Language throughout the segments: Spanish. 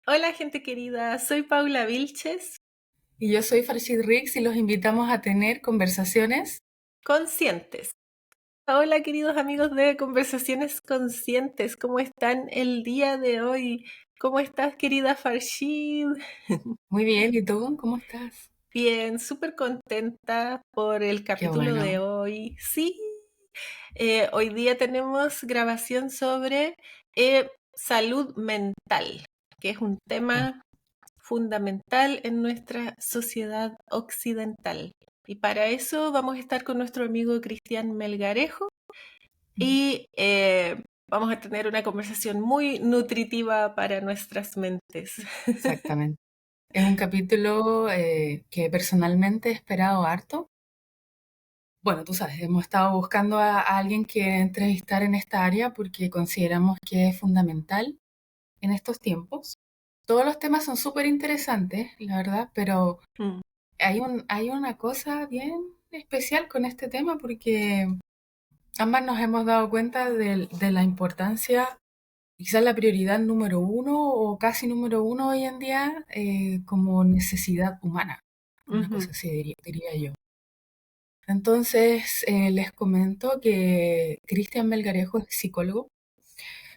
Hola gente querida, soy Paula Vilches, Y yo soy Farshid Riggs y los invitamos a tener conversaciones. conscientes. Hola queridos amigos de Conversaciones Conscientes, ¿cómo están el día de hoy? ¿Cómo estás querida Farshid? Muy bien, ¿y tú? ¿Cómo estás? Bien, súper contenta por el Qué capítulo de bueno. hoy. Sí, hoy día tenemos grabación sobre salud mental, que es un Ya. tema fundamental en nuestra sociedad occidental. Y para eso vamos a estar con nuestro amigo Cristian Melgarejo Ujú. y vamos a tener una conversación muy nutritiva para nuestras mentes. Exactamente. Es un capítulo que personalmente he esperado harto. Bueno, tú sabes, hemos estado buscando a alguien que entrevistar en esta área porque consideramos que es fundamental en estos tiempos. Todos los temas son súper interesantes, la verdad, pero Mm, hay una cosa bien especial con este tema porque ambas nos hemos dado cuenta de la importancia, quizás la prioridad número uno o casi número uno hoy en día como necesidad humana, una ujú, cosa así diría yo. Entonces, les comento que Cristian Melgarejo es psicólogo,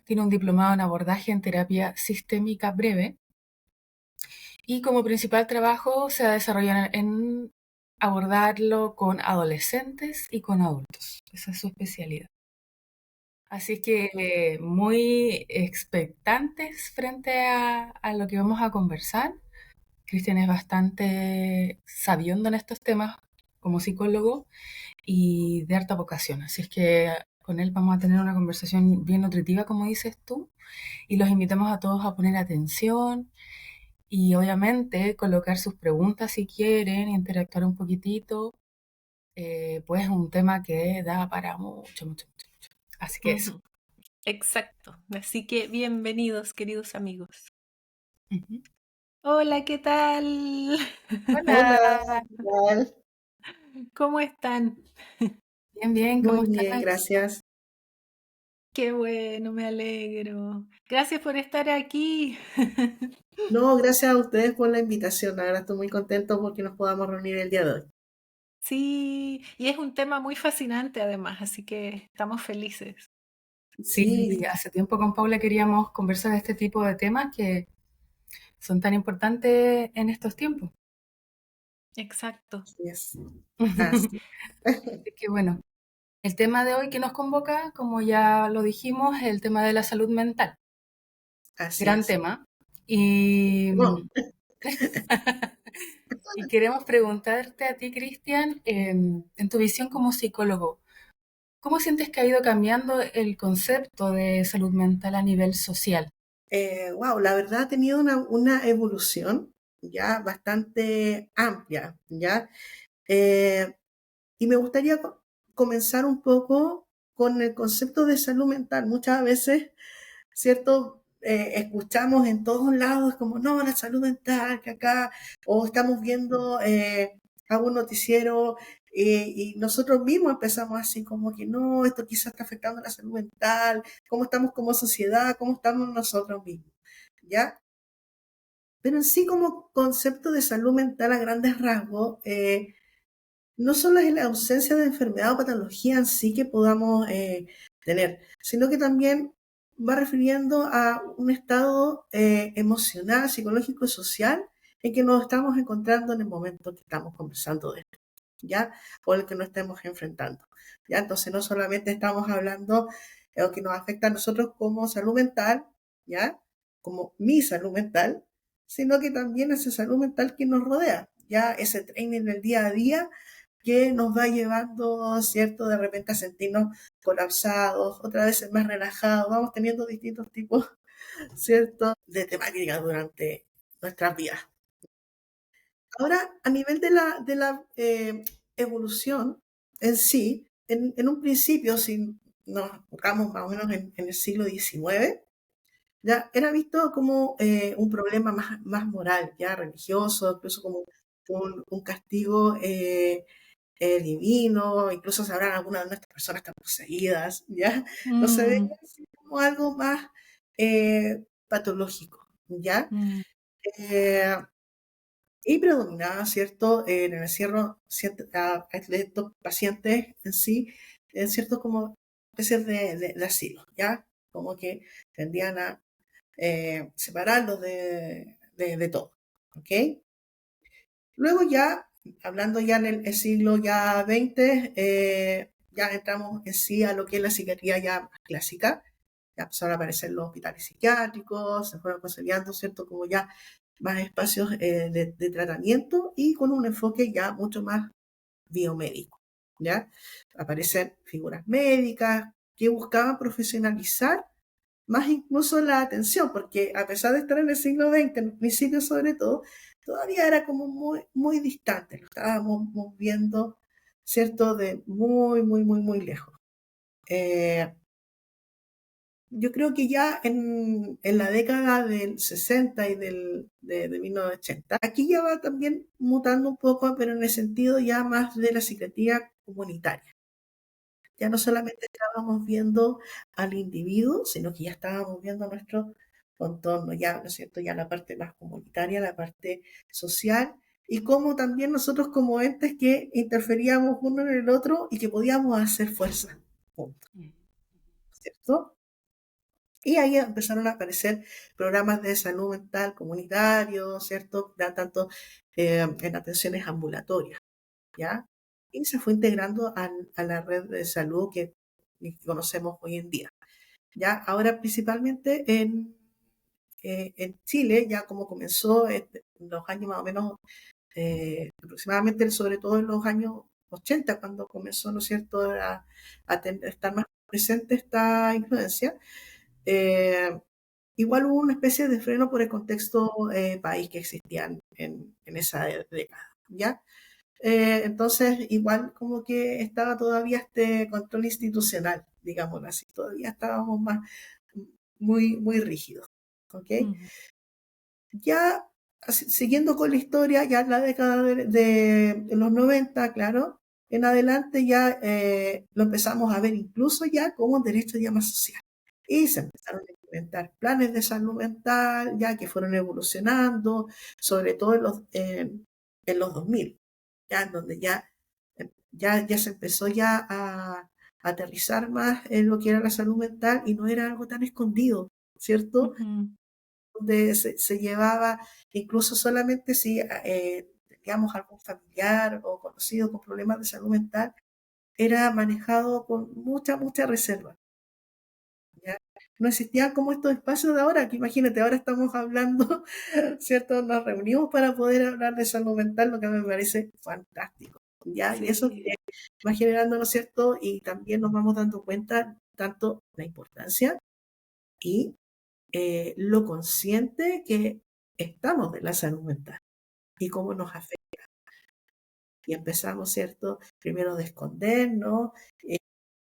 tiene un diplomado en abordaje en terapia sistémica breve y como principal trabajo se ha desarrollado en abordarlo con adolescentes y con adultos. Esa es su especialidad. Así que muy expectantes frente a lo que vamos a conversar. Cristian es bastante sabiondo en estos temas como psicólogo y de harta vocación. Así es que con él vamos a tener una conversación bien nutritiva, como dices tú, y los invitamos a todos a poner atención y obviamente colocar sus preguntas si quieren, interactuar un poquitito. Pues es un tema que da para mucho, mucho, mucho, mucho. Así que eso. ujú. Exacto. Así que bienvenidos, queridos amigos. Ujú. Hola, ¿qué tal? Hola, Hola, ¿qué tal? ¿Cómo están? bien, bien, ¿cómo Muy bien, estás? gracias. Qué bueno, me alegro. Gracias por estar aquí. No, gracias a ustedes por la invitación. La verdad estoy muy contento porque nos podamos reunir el día de hoy. Sí, y es un tema muy fascinante además, así que estamos felices. Sí, Sí, hace tiempo con Paula queríamos conversar de este tipo de temas que son tan importantes en estos tiempos. Exacto. así es. Así, Así que bueno, el tema de hoy que nos convoca, como ya lo dijimos, es el tema de la salud mental. así Gran es. tema. Y, No, y queremos preguntarte a ti, Cristian, en tu visión como psicólogo, ¿cómo sientes que ha ido cambiando el concepto de salud mental a nivel social? wow, la verdad ha tenido una evolución ya bastante amplia, ¿ya? Eh, y me gustaría comenzar un poco con el concepto de salud mental. Muchas veces, ¿cierto? Escuchamos en todos lados como, no, la salud mental, que acá, o estamos viendo algún noticiero y nosotros mismos empezamos así como que, no, esto quizás está afectando la salud mental, cómo estamos como sociedad, cómo estamos nosotros mismos, ¿ya? Pero en sí como concepto de salud mental a grandes rasgos, no solo es la ausencia de enfermedad o patología en sí que podamos tener, sino que también va refiriendo a un estado emocional, psicológico y social en que nos estamos encontrando en el momento que estamos conversando de esto, ¿ya? O el que nos estemos enfrentando, ¿ya? Entonces no solamente estamos hablando de lo que nos afecta a nosotros como salud mental, ¿ya? Como mi salud mental, sino que también esa salud mental que nos rodea, ya ese training del día a día que nos va llevando, ¿cierto? De repente a sentirnos colapsados, otras veces más relajados, vamos teniendo distintos tipos, ¿cierto? De temáticas durante nuestras vidas. Ahora, a nivel de la evolución en sí, en un principio, si nos enfocamos más o menos en el siglo XIX, ya era visto como un problema más moral, ya religioso, incluso como un castigo divino, incluso sabrán algunas de nuestras personas están poseídas, ¿ya? No se veía Mm, así como algo más patológico, ¿ya? Mm, Eh, y predominaba, ¿cierto? En el encierro de estos pacientes en sí, en cierto como especies de asilo, ¿ya? Como que tendían a separarlos de todo, ¿ok? Luego ya, hablando ya en el siglo ya XX, ya entramos en sí a lo que es la psiquiatría ya más clásica. Ya empezaron a aparecer los hospitales psiquiátricos, se fueron consolidando, ¿cierto? Como ya más espacios de tratamiento y con un enfoque ya mucho más biomédico, ¿ya? Aparecen figuras médicas que buscaban profesionalizar más incluso la atención, porque a pesar de estar en el siglo XX, en el principio sobre todo, todavía era como muy, muy distante, lo estábamos viendo, ¿cierto?, de muy, muy, muy, muy lejos. Eh, yo creo que ya en la década del 60 y de 1980, aquí ya va también mutando un poco, pero en el sentido ya más de la psiquiatría comunitaria. Ya no solamente estábamos viendo al individuo, sino que ya estábamos viendo nuestro contorno, ya, ¿no es cierto? Ya la parte más comunitaria, la parte social, y cómo también nosotros como entes que interferíamos uno en el otro y que podíamos hacer fuerza juntos, ¿cierto? Y ahí empezaron a aparecer programas de salud mental comunitarios, ¿cierto? Ya tanto en atenciones ambulatorias, ¿ya? Y se fue integrando a la red de salud que conocemos hoy en día. ¿Ya? Ahora principalmente en Chile, ya como comenzó en los años más o menos, aproximadamente, sobre todo en los años 80, cuando comenzó, ¿no es cierto?, estar más presente esta influencia, eh, igual hubo una especie de freno por el contexto país que existía en esa década, ¿ya? Entonces, igual como que estaba todavía este control institucional, digámoslo así, todavía estábamos más, muy, muy rígidos, ¿ok? mm, Ya siguiendo con la historia, ya en la década de los 90, claro, en adelante ya lo empezamos a ver incluso ya como un derecho ya más social. Y se empezaron a implementar planes de salud mental, ya que fueron evolucionando, sobre todo en los 2000, ya en donde ya se empezó ya a aterrizar más en lo que era la salud mental y no era algo tan escondido, ¿cierto? ujú. Donde se llevaba, incluso solamente si teníamos algún familiar o conocido con problemas de salud mental, era manejado con mucha, mucha reserva, ¿ya? No existían como estos espacios de ahora, que imagínate, ahora estamos hablando, ¿cierto? Nos reunimos para poder hablar de salud mental, lo que me parece fantástico, ¿ya? Y eso Sí. va generando, ¿no es cierto? Y también nos vamos dando cuenta tanto la importancia y lo consciente que estamos de la salud mental y cómo nos afecta. Y empezamos, ¿cierto? Primero de escondernos,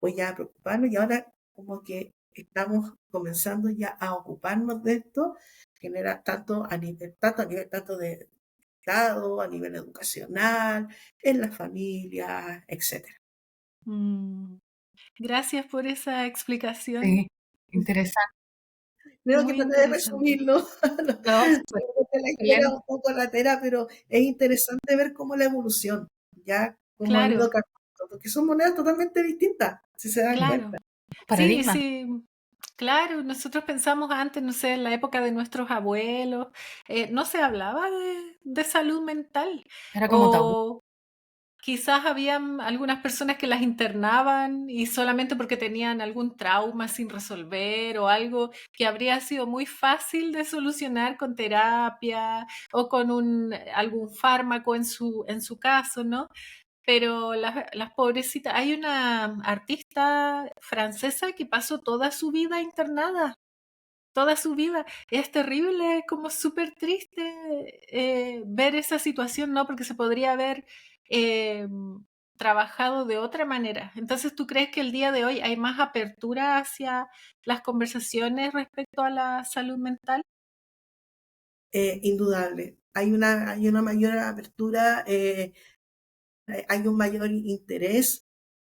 pues ya a preocuparnos y ahora como que estamos comenzando ya a ocuparnos de esto, genera tanto a nivel tanto de Estado, a nivel educacional, en la familia, etcétera. Mm, Gracias por esa explicación. sí, interesante. Creo que Muy traté de interesante. resumirlo. No, súper Seguramente la historia es excelente. un poco latera, pero es interesante ver cómo la evolución, ya cómo ha ido Claro, cambiando, porque son monedas totalmente distintas, si se dan cuenta. claro. Sí, Paradigma. sí, claro. Nosotros pensamos antes, no sé, en la época de nuestros abuelos, no se hablaba de salud mental. Era como tabú. O quizás habían algunas personas que las internaban y solamente porque tenían algún trauma sin resolver o algo que habría sido muy fácil de solucionar con terapia o con algún fármaco en su caso, ¿no? Pero las pobrecitas, hay una artista francesa que pasó toda su vida internada, toda su vida. Es terrible, como súper triste ver esa situación, ¿no? Porque se podría haber eh, trabajado de otra manera. Entonces, ¿tú crees que el día de hoy hay más apertura hacia las conversaciones respecto a la salud mental? Indudable. Hay una mayor apertura, hay un mayor interés,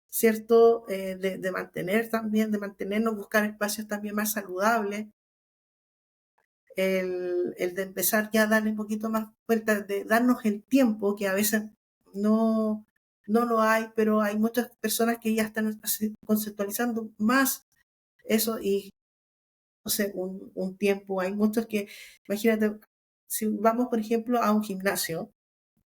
¿cierto? De mantener también, de mantenernos, buscar espacios también más saludables. el de empezar ya a darle un poquito más vuelta, de darnos el tiempo, que a veces no, no lo hay, pero hay muchas personas que ya están conceptualizando más eso y, no sé, un tiempo. Hay muchos que, imagínate, si vamos, por ejemplo, a un gimnasio,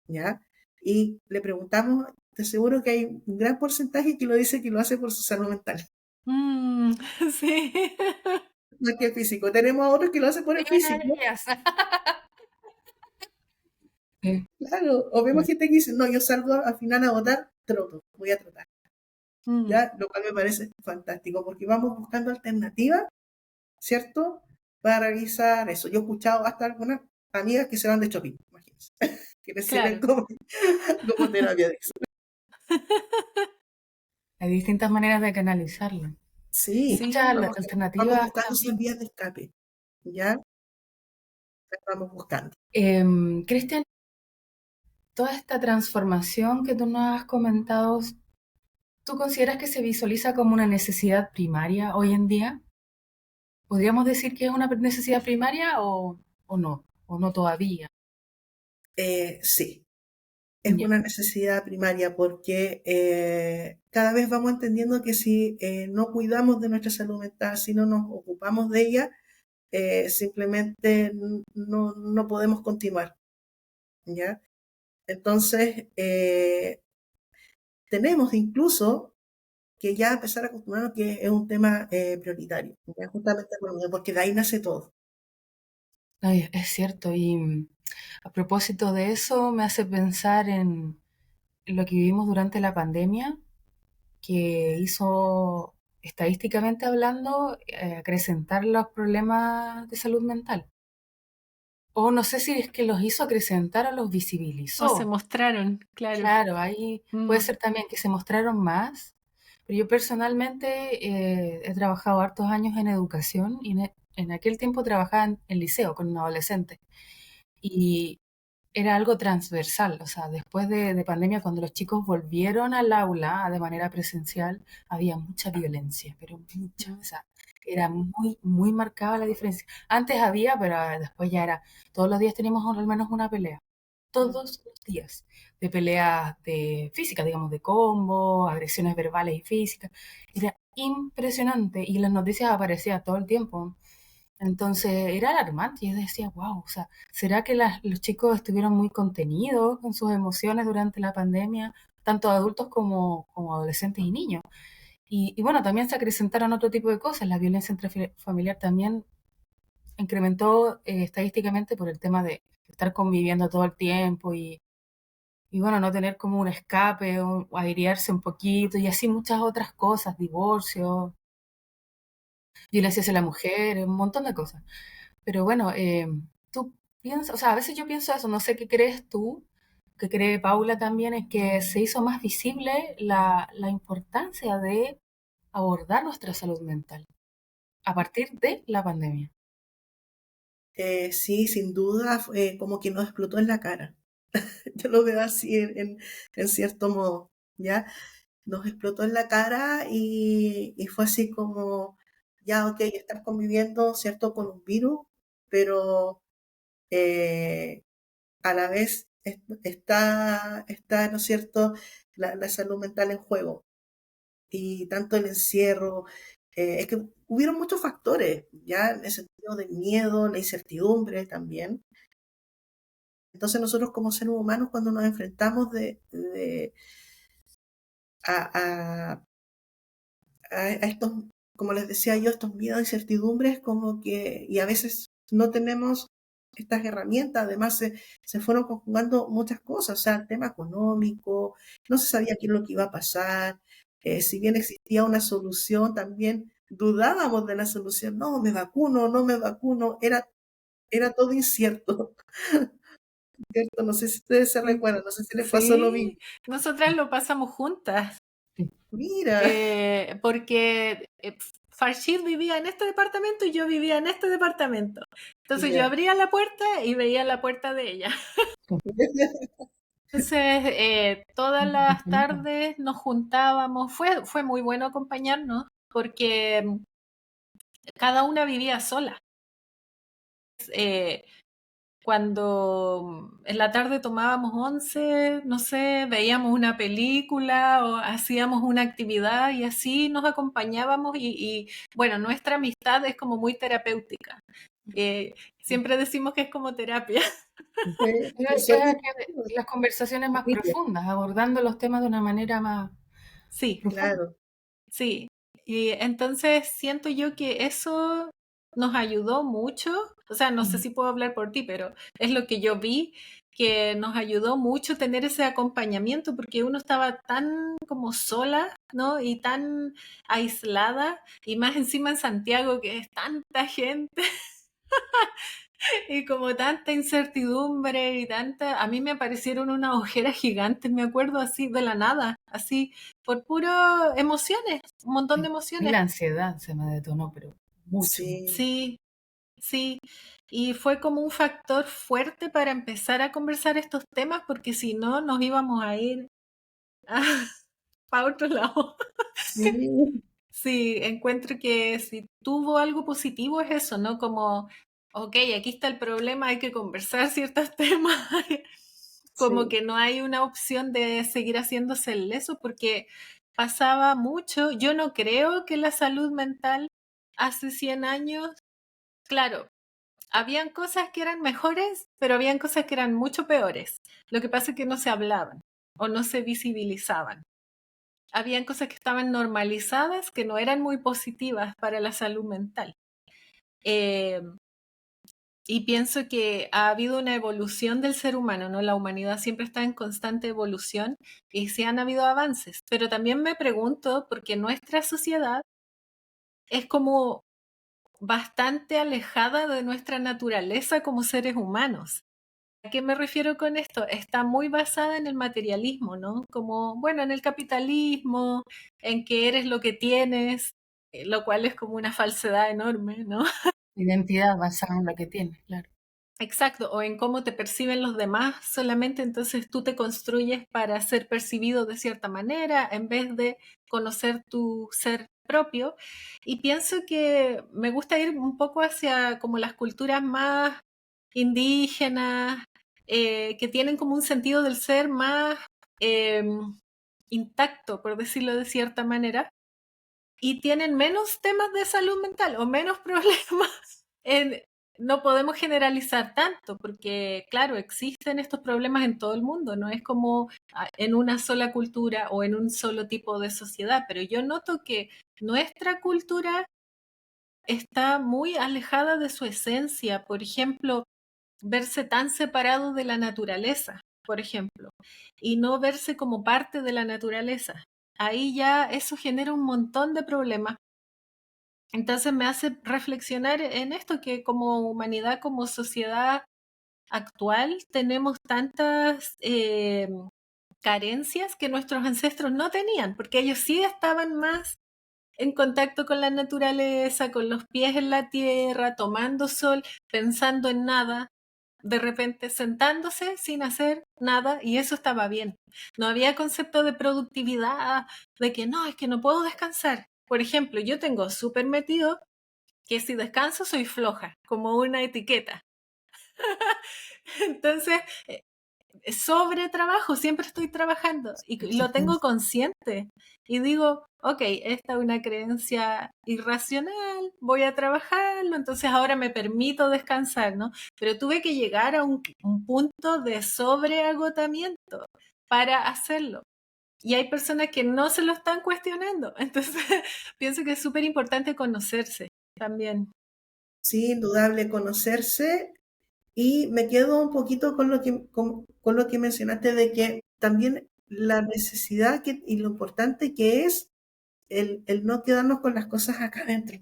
¿ya? Y le preguntamos, te aseguro que hay un gran porcentaje que lo dice que lo hace por su salud mental, Mm, sí. más que el físico. Tenemos a otros que lo hacen por el físico. Ellas. Sí, Claro, o vemos gente que dice, no, yo salgo al final a votar, troto, voy a trotar, Mm, ¿ya? Lo cual me parece fantástico, porque vamos buscando alternativas, ¿cierto? Para realizar eso. Yo he escuchado hasta algunas amigas que se van de shopping, imagínense, que les sirven claro. como terapia de eso. hay distintas maneras de canalizarlo. Y Sí, Sí, muchas vamos alternativas buscando esas también. vías de escape, ¿ya? Las vamos buscando. Cristian, toda esta transformación que tú nos has comentado, ¿tú consideras que se visualiza como una necesidad primaria hoy en día? ¿Podríamos decir que es una necesidad primaria o no todavía? Sí, es Ya. una necesidad primaria porque cada vez vamos entendiendo que si no cuidamos de nuestra salud mental, si no nos ocupamos de ella, simplemente no podemos continuar, ¿ya? Entonces, tenemos incluso que ya empezar a acostumbrarnos que es un tema prioritario, ¿ya? Justamente porque de ahí nace todo. Ay, es cierto, y a propósito de eso, me hace pensar en lo que vivimos durante la pandemia, que hizo, estadísticamente hablando, acrecentar los problemas de salud mental. O no sé si es que los hizo acrecentar o los o se visibilizó. mostraron, claro. Claro, ahí puede Mm, ser también que se mostraron más, pero yo personalmente he trabajado hartos años en educación y en aquel tiempo trabajaba en liceo con un adolescente y era algo transversal, o sea, después de pandemia, cuando los chicos volvieron al aula de manera presencial, había mucha violencia, pero mucha, o mm, sea, era muy, muy marcada la diferencia. Antes había, pero después ya era, todos los días teníamos al menos una pelea, mm. todos los días, de peleas de físicas, digamos, de combo, agresiones verbales y físicas, era impresionante y en las noticias aparecía todo el tiempo. Entonces era alarmante. Y yo decía, wow, o sea, ¿será que los chicos estuvieron muy contenidos con sus emociones durante la pandemia, tanto adultos como adolescentes y niños? Y bueno, también se acrecentaron otro tipo de cosas. La violencia intrafamiliar también incrementó estadísticamente por el tema de estar conviviendo todo el tiempo y bueno, no tener como un escape o airearse un poquito y así muchas otras cosas, divorcio, violencia hacia la mujer, un montón de cosas. Pero bueno, tú piensas, o sea, a veces yo pienso eso, no sé qué crees tú, qué cree Paula también, es que se hizo más visible la importancia de abordar nuestra salud mental a partir de la pandemia. Sí, sin duda, como que nos explotó en la cara. Yo lo veo así en cierto modo, ¿ya? Nos explotó en la cara y fue así como, ya, ok, estás conviviendo, ¿cierto?, con un virus, pero eh, a la vez está, ¿no es cierto?, la salud mental en juego. Y tanto el encierro, es que hubieron muchos factores, ya en el sentido del miedo, la incertidumbre también. Entonces nosotros como seres humanos cuando nos enfrentamos a, a- a estos, como les decía yo, estos miedos, incertidumbres, como que, y a veces no tenemos estas herramientas, además se fueron conjugando muchas cosas, o sea, el tema económico, no se sabía qué es lo que iba a pasar, si bien existía una solución, también dudábamos de la solución, no, me vacuno, no me vacuno, era todo incierto, ¿cierto? No sé si ustedes se Mm, recuerdan, no sé si les pasó lo mismo. sí, nosotras lo pasamos juntas, Sí, Mira, porque Farshid vivía en este departamento y yo vivía en este departamento. Entonces yo ya. abría la puerta y veía la puerta de ella. Entonces, todas las sí. tardes nos juntábamos, fue muy bueno acompañarnos porque cada una vivía sola. eh, cuando en la tarde tomábamos once, no sé, veíamos una película o hacíamos una actividad y así nos acompañábamos bueno, nuestra amistad es como muy terapéutica. Siempre decimos que es como terapia. Las conversaciones más profundas, abordando los temas de una manera más Sí, profunda. Claro. sí. Y entonces siento yo que eso nos ayudó mucho. O sea, no sé si puedo hablar por ti, pero es lo que yo vi, que nos ayudó mucho tener ese acompañamiento, porque uno estaba tan como sola, ¿no? Y tan aislada, y más encima en Santiago, que es tanta gente. Y como tanta incertidumbre y tanta, a mí me aparecieron unas ojeras gigantes, me acuerdo así de la nada, así por puro emociones, un montón de Y emociones. la ansiedad se me detonó, pero mucho. Sí, Sí, sí. Y fue como un factor fuerte para empezar a conversar estos temas, porque si no nos íbamos a ir para otro lado. sí, Sí, encuentro que si tuvo algo positivo es eso, ¿no? Como, ok, aquí está el problema, hay que conversar ciertos temas, como sí. que no hay una opción de seguir haciéndose el leso porque pasaba mucho. Yo no creo que la salud mental hace 100 años, claro, habían cosas que eran mejores, pero habían cosas que eran mucho peores. Lo que pasa es que no se hablaban o no se visibilizaban. Habían cosas que estaban normalizadas que no eran muy positivas para la salud mental. Eh, y pienso que ha habido una evolución del ser humano, ¿no? La humanidad siempre está en constante evolución y sí han habido avances. Pero también me pregunto, porque nuestra sociedad es como bastante alejada de nuestra naturaleza como seres humanos. ¿A qué me refiero con esto? Está muy basada en el materialismo, ¿no? Como, bueno, en el capitalismo, en que eres lo que tienes, lo cual es como una falsedad enorme, ¿no? Identidad basada en lo que tienes, claro. Exacto, o en cómo te perciben los demás solamente, entonces tú te construyes para ser percibido de cierta manera en vez de conocer tu ser propio. Y pienso que me gusta ir un poco hacia como las culturas más indígenas, que tienen como un sentido del ser más eh, intacto, por decirlo de cierta manera, y tienen menos temas de salud mental o menos problemas. En, no podemos generalizar tanto porque, claro, existen estos problemas en todo el mundo, no es como en una sola cultura o en un solo tipo de sociedad, pero yo noto que nuestra cultura está muy alejada de su esencia. Por ejemplo, verse tan separado de la naturaleza, por ejemplo, y no verse como parte de la naturaleza. Ahí ya eso genera un montón de problemas. Entonces me hace reflexionar en esto, que como humanidad, como sociedad actual, tenemos tantas carencias que nuestros ancestros no tenían, porque ellos sí estaban más en contacto con la naturaleza, con los pies en la tierra, tomando sol, pensando en nada, de repente sentándose sin hacer nada y eso estaba bien. No había concepto de productividad, de que no, es que no puedo descansar. Por ejemplo, yo tengo súper metido que si descanso soy floja, como una etiqueta. Entonces, sobre trabajo, siempre estoy trabajando y lo tengo consciente. Y digo, ok, esta es una creencia irracional, voy a trabajarlo, entonces ahora me permito descansar, ¿no? Pero tuve que llegar a un punto de sobreagotamiento para hacerlo. Y hay personas que no se lo están cuestionando. Entonces, pienso que es súper importante conocerse también. Sí, indudable conocerse. Y me quedo un poquito con con lo que mencionaste de que también la necesidad y lo importante que es el no quedarnos con las cosas acá adentro,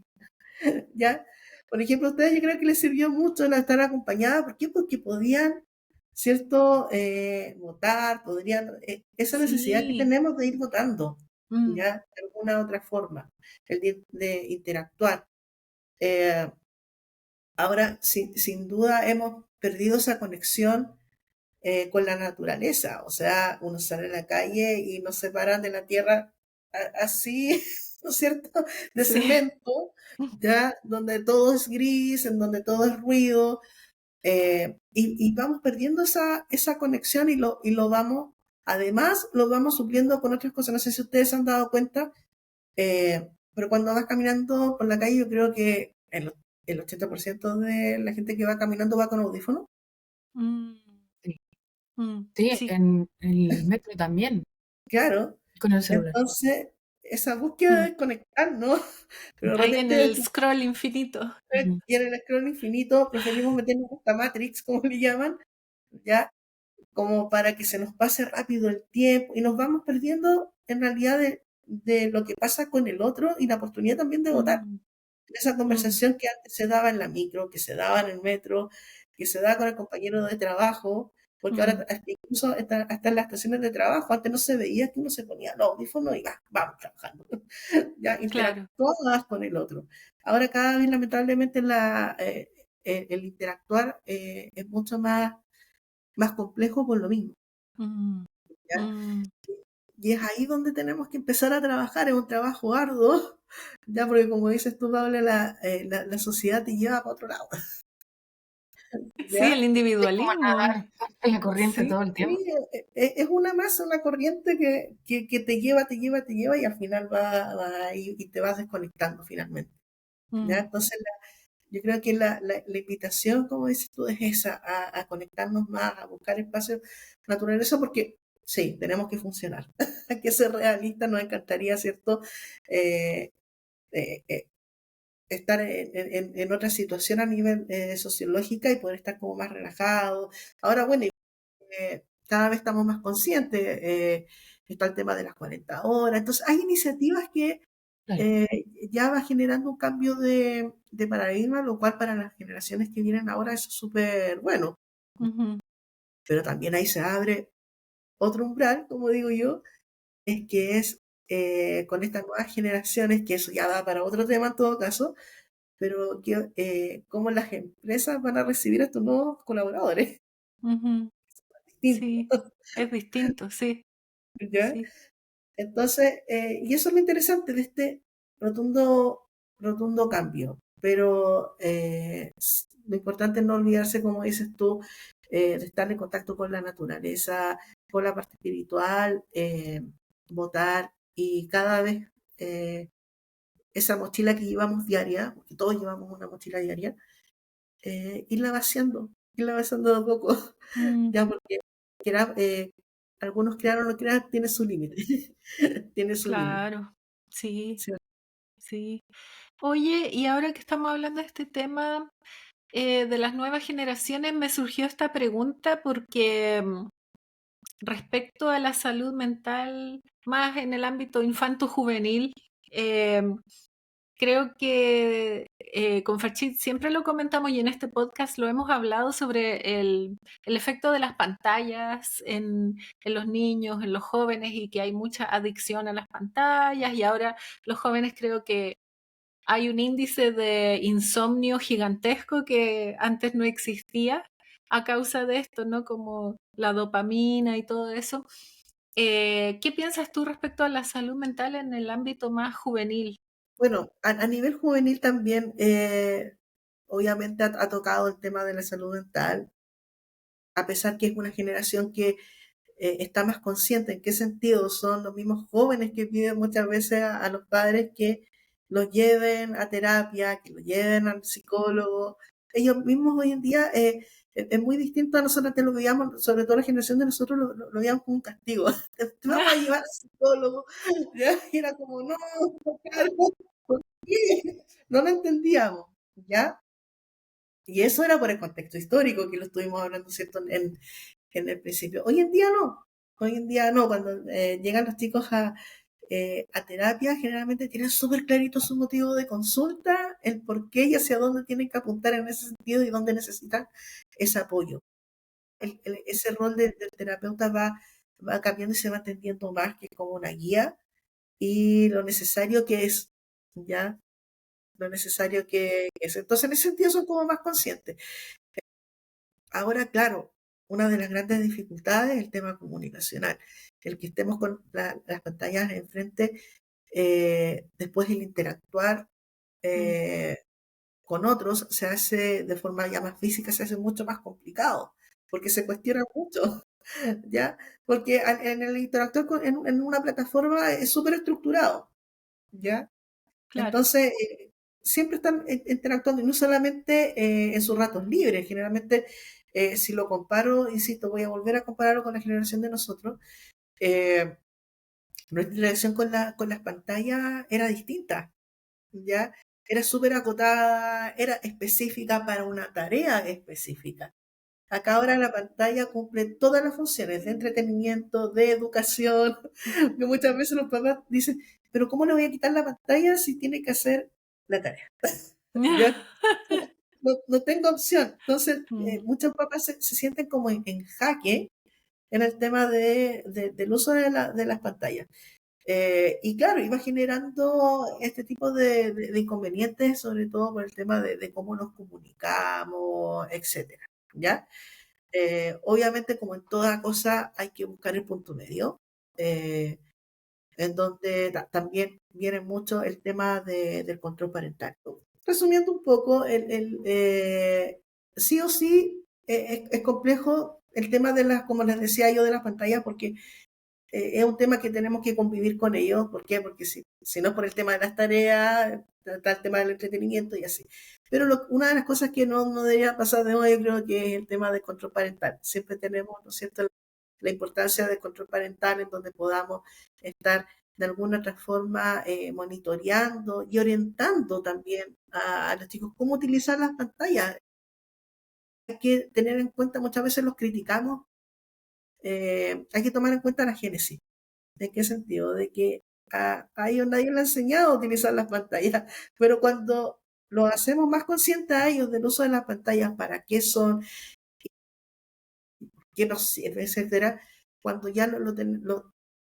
¿ya? Por ejemplo, a ustedes yo creo que les sirvió mucho el estar acompañada. ¿Por qué? Porque podían, ¿cierto? Votar, podrían, esa necesidad que Sí. tenemos de ir votando, Mm. ¿ya? De alguna otra forma, de interactuar. Eh, Ahora, sin duda, hemos perdido esa conexión con la naturaleza. O sea, uno sale a la calle y nos separan de la tierra así. ¿no es cierto?, de Sí. cemento, ya, donde todo es gris, en donde todo es ruido, y vamos perdiendo esa conexión y lo vamos, además, lo vamos supliendo con otras cosas. No sé si ustedes se han dado cuenta, pero cuando vas caminando por la calle, yo creo que el 80% de la gente que va caminando va con audífono. Mm, Sí, sí, sí. en el metro también, Claro. con el celular. Entonces, esa búsqueda Mm. de conectar, ¿no? Pero de Ahí en repente el scroll infinito. Ujú. y en el scroll infinito preferimos meternos en esta Matrix, como le llaman, ya, como para que se nos pase rápido el tiempo y nos vamos perdiendo en realidad de lo que pasa con el otro y la oportunidad también de votar. Mm, Esa mm, conversación que antes se daba en la micro, que se daba en el metro, que se daba con el compañero de trabajo, porque ahora mm, incluso hasta en las estaciones de trabajo, antes no se veía que uno se ponía los audífonos y vamos trabajando, ya claro. interactuabas con el otro. Ahora cada vez lamentablemente el interactuar es mucho más complejo por lo mismo, Mm, ¿ya? mm, Y es ahí donde tenemos que empezar a trabajar, es un trabajo arduo, ya porque como dices tú, Paula, la sociedad te lleva para otro lado, sí, el ¿ya? Es como individualismo. nadar en la corriente Sí, todo el sí, tiempo. es una masa, una corriente que te lleva y al final va y te vas desconectando finalmente, ¿ya? Mm, Entonces yo creo que la invitación, como dices tú, es esa, a conectarnos más, a buscar espacios naturales, eso porque sí, tenemos que funcionar. Hay que ser realistas, nos encantaría, ¿cierto? Eh, eh, eh, estar en otra situación a nivel sociológica y poder estar como más relajado. Ahora, bueno, cada vez estamos más conscientes, está el tema de las 40 horas, entonces hay iniciativas que Claro. eh, ya va generando un cambio de paradigma, lo cual para las generaciones que vienen ahora es súper bueno, ujú, pero también ahí se abre otro umbral, como digo yo, es que es con estas nuevas generaciones, que eso ya da para otro tema en todo caso, pero que, cómo las empresas van a recibir a estos nuevos colaboradores. ujú. Distinto, Sí, es distinto, sí, ¿ya? sí. Entonces, y eso es lo interesante de este rotundo, rotundo cambio. Pero lo importante es no olvidarse, como dices tú, de estar en contacto con la naturaleza, con la parte espiritual, votar y cada vez esa mochila que llevamos diaria, porque todos llevamos una mochila diaria, irla vaciando de a poco, Mm, ya porque algunos crearon o no crearon, tiene su límite, tiene su límite. claro, sí, ¿Cierto? sí. Oye, y ahora que estamos hablando de este tema de las nuevas generaciones, me surgió esta pregunta porque respecto a la salud mental, más en el ámbito infanto-juvenil, em, creo que con Farchit siempre lo comentamos y en este podcast lo hemos hablado sobre el efecto de las pantallas en los niños, en los jóvenes y que hay mucha adicción a las pantallas y ahora los jóvenes creo que hay un índice de insomnio gigantesco que antes no existía a causa de esto, ¿no? Como la dopamina y todo eso. ¿Qué piensas tú respecto a la salud mental en el ámbito más juvenil? Bueno, a nivel juvenil también, obviamente ha tocado el tema de la salud mental, a pesar que es una generación que está más consciente. ¿En qué sentido? Son los mismos jóvenes que piden muchas veces a los padres que los lleven a terapia, que los lleven al psicólogo. Ellos mismos hoy en día es muy distinto a nosotros que lo veíamos, sobre todo la generación de nosotros lo veíamos como un castigo. Te vamos a llevar al psicólogo. ¿Ya? Y era como, no, claro, ¿por qué? No lo entendíamos, ¿ya? Y eso era por el contexto histórico que lo estuvimos hablando, ¿cierto? En el principio. Hoy en día no. Hoy en día no. Cuando llegan los chicos a terapia, generalmente tienen súper clarito su motivo de consulta, el por qué y hacia dónde tienen que apuntar en ese sentido y dónde necesitan ese apoyo. Ese rol del terapeuta va cambiando y se va entendiendo más que como una guía y lo necesario que es, ¿ya? Lo necesario que es. Entonces, en ese sentido son como más conscientes. Ahora, claro, una de las grandes dificultades es el tema comunicacional. El que estemos con las pantallas enfrente Después el interactuar Mm. con otros se hace de forma ya más física, se hace mucho más complicado, porque se cuestiona mucho, ¿ya? Porque en el interactuar en una plataforma es súper estructurado, ¿ya? Claro. Entonces, siempre están interactuando, y no solamente en sus ratos libres, generalmente, si lo comparo, insisto, voy a volver a compararlo con la generación de nosotros, eh, nuestra relación con las pantallas era distinta, ¿ya? Era súper acotada, era específica para una tarea específica. Acá ahora la pantalla cumple todas las funciones de entretenimiento, de educación, que muchas veces los papás dicen, pero ¿cómo le voy a quitar la pantalla si tiene que hacer la tarea? ¿Ya? No tengo opción. Entonces, Mm. muchos papás se sienten como en jaque en el tema del uso de las pantallas. Y claro, iba generando este tipo de inconvenientes, sobre todo por el tema de cómo nos comunicamos, etcétera, ¿ya? Obviamente, como en toda cosa, hay que buscar el punto medio, eh, en donde también viene mucho el tema del control parental. Resumiendo un poco, sí o sí es complejo el tema de las, como les decía yo, de las pantallas, porque es un tema que tenemos que convivir con ellos. ¿Por qué? Porque si no es por el tema de las tareas, está el tema del entretenimiento y así. Pero una de las cosas que no debería pasar de moda, yo creo que es el tema del control parental. Siempre tenemos, ¿no es cierto?, la importancia del control parental, en donde podamos estar de alguna otra forma monitoreando y orientando también a los chicos cómo utilizar las pantallas. Hay que tener en cuenta, muchas veces los criticamos, hay que tomar en cuenta la génesis. ¿En qué sentido? De que a ellos nadie les ha enseñado a utilizar las pantallas, pero cuando lo hacemos más conscientes a ellos del uso de las pantallas, para qué son, qué nos sirve, etcétera, cuando ya lo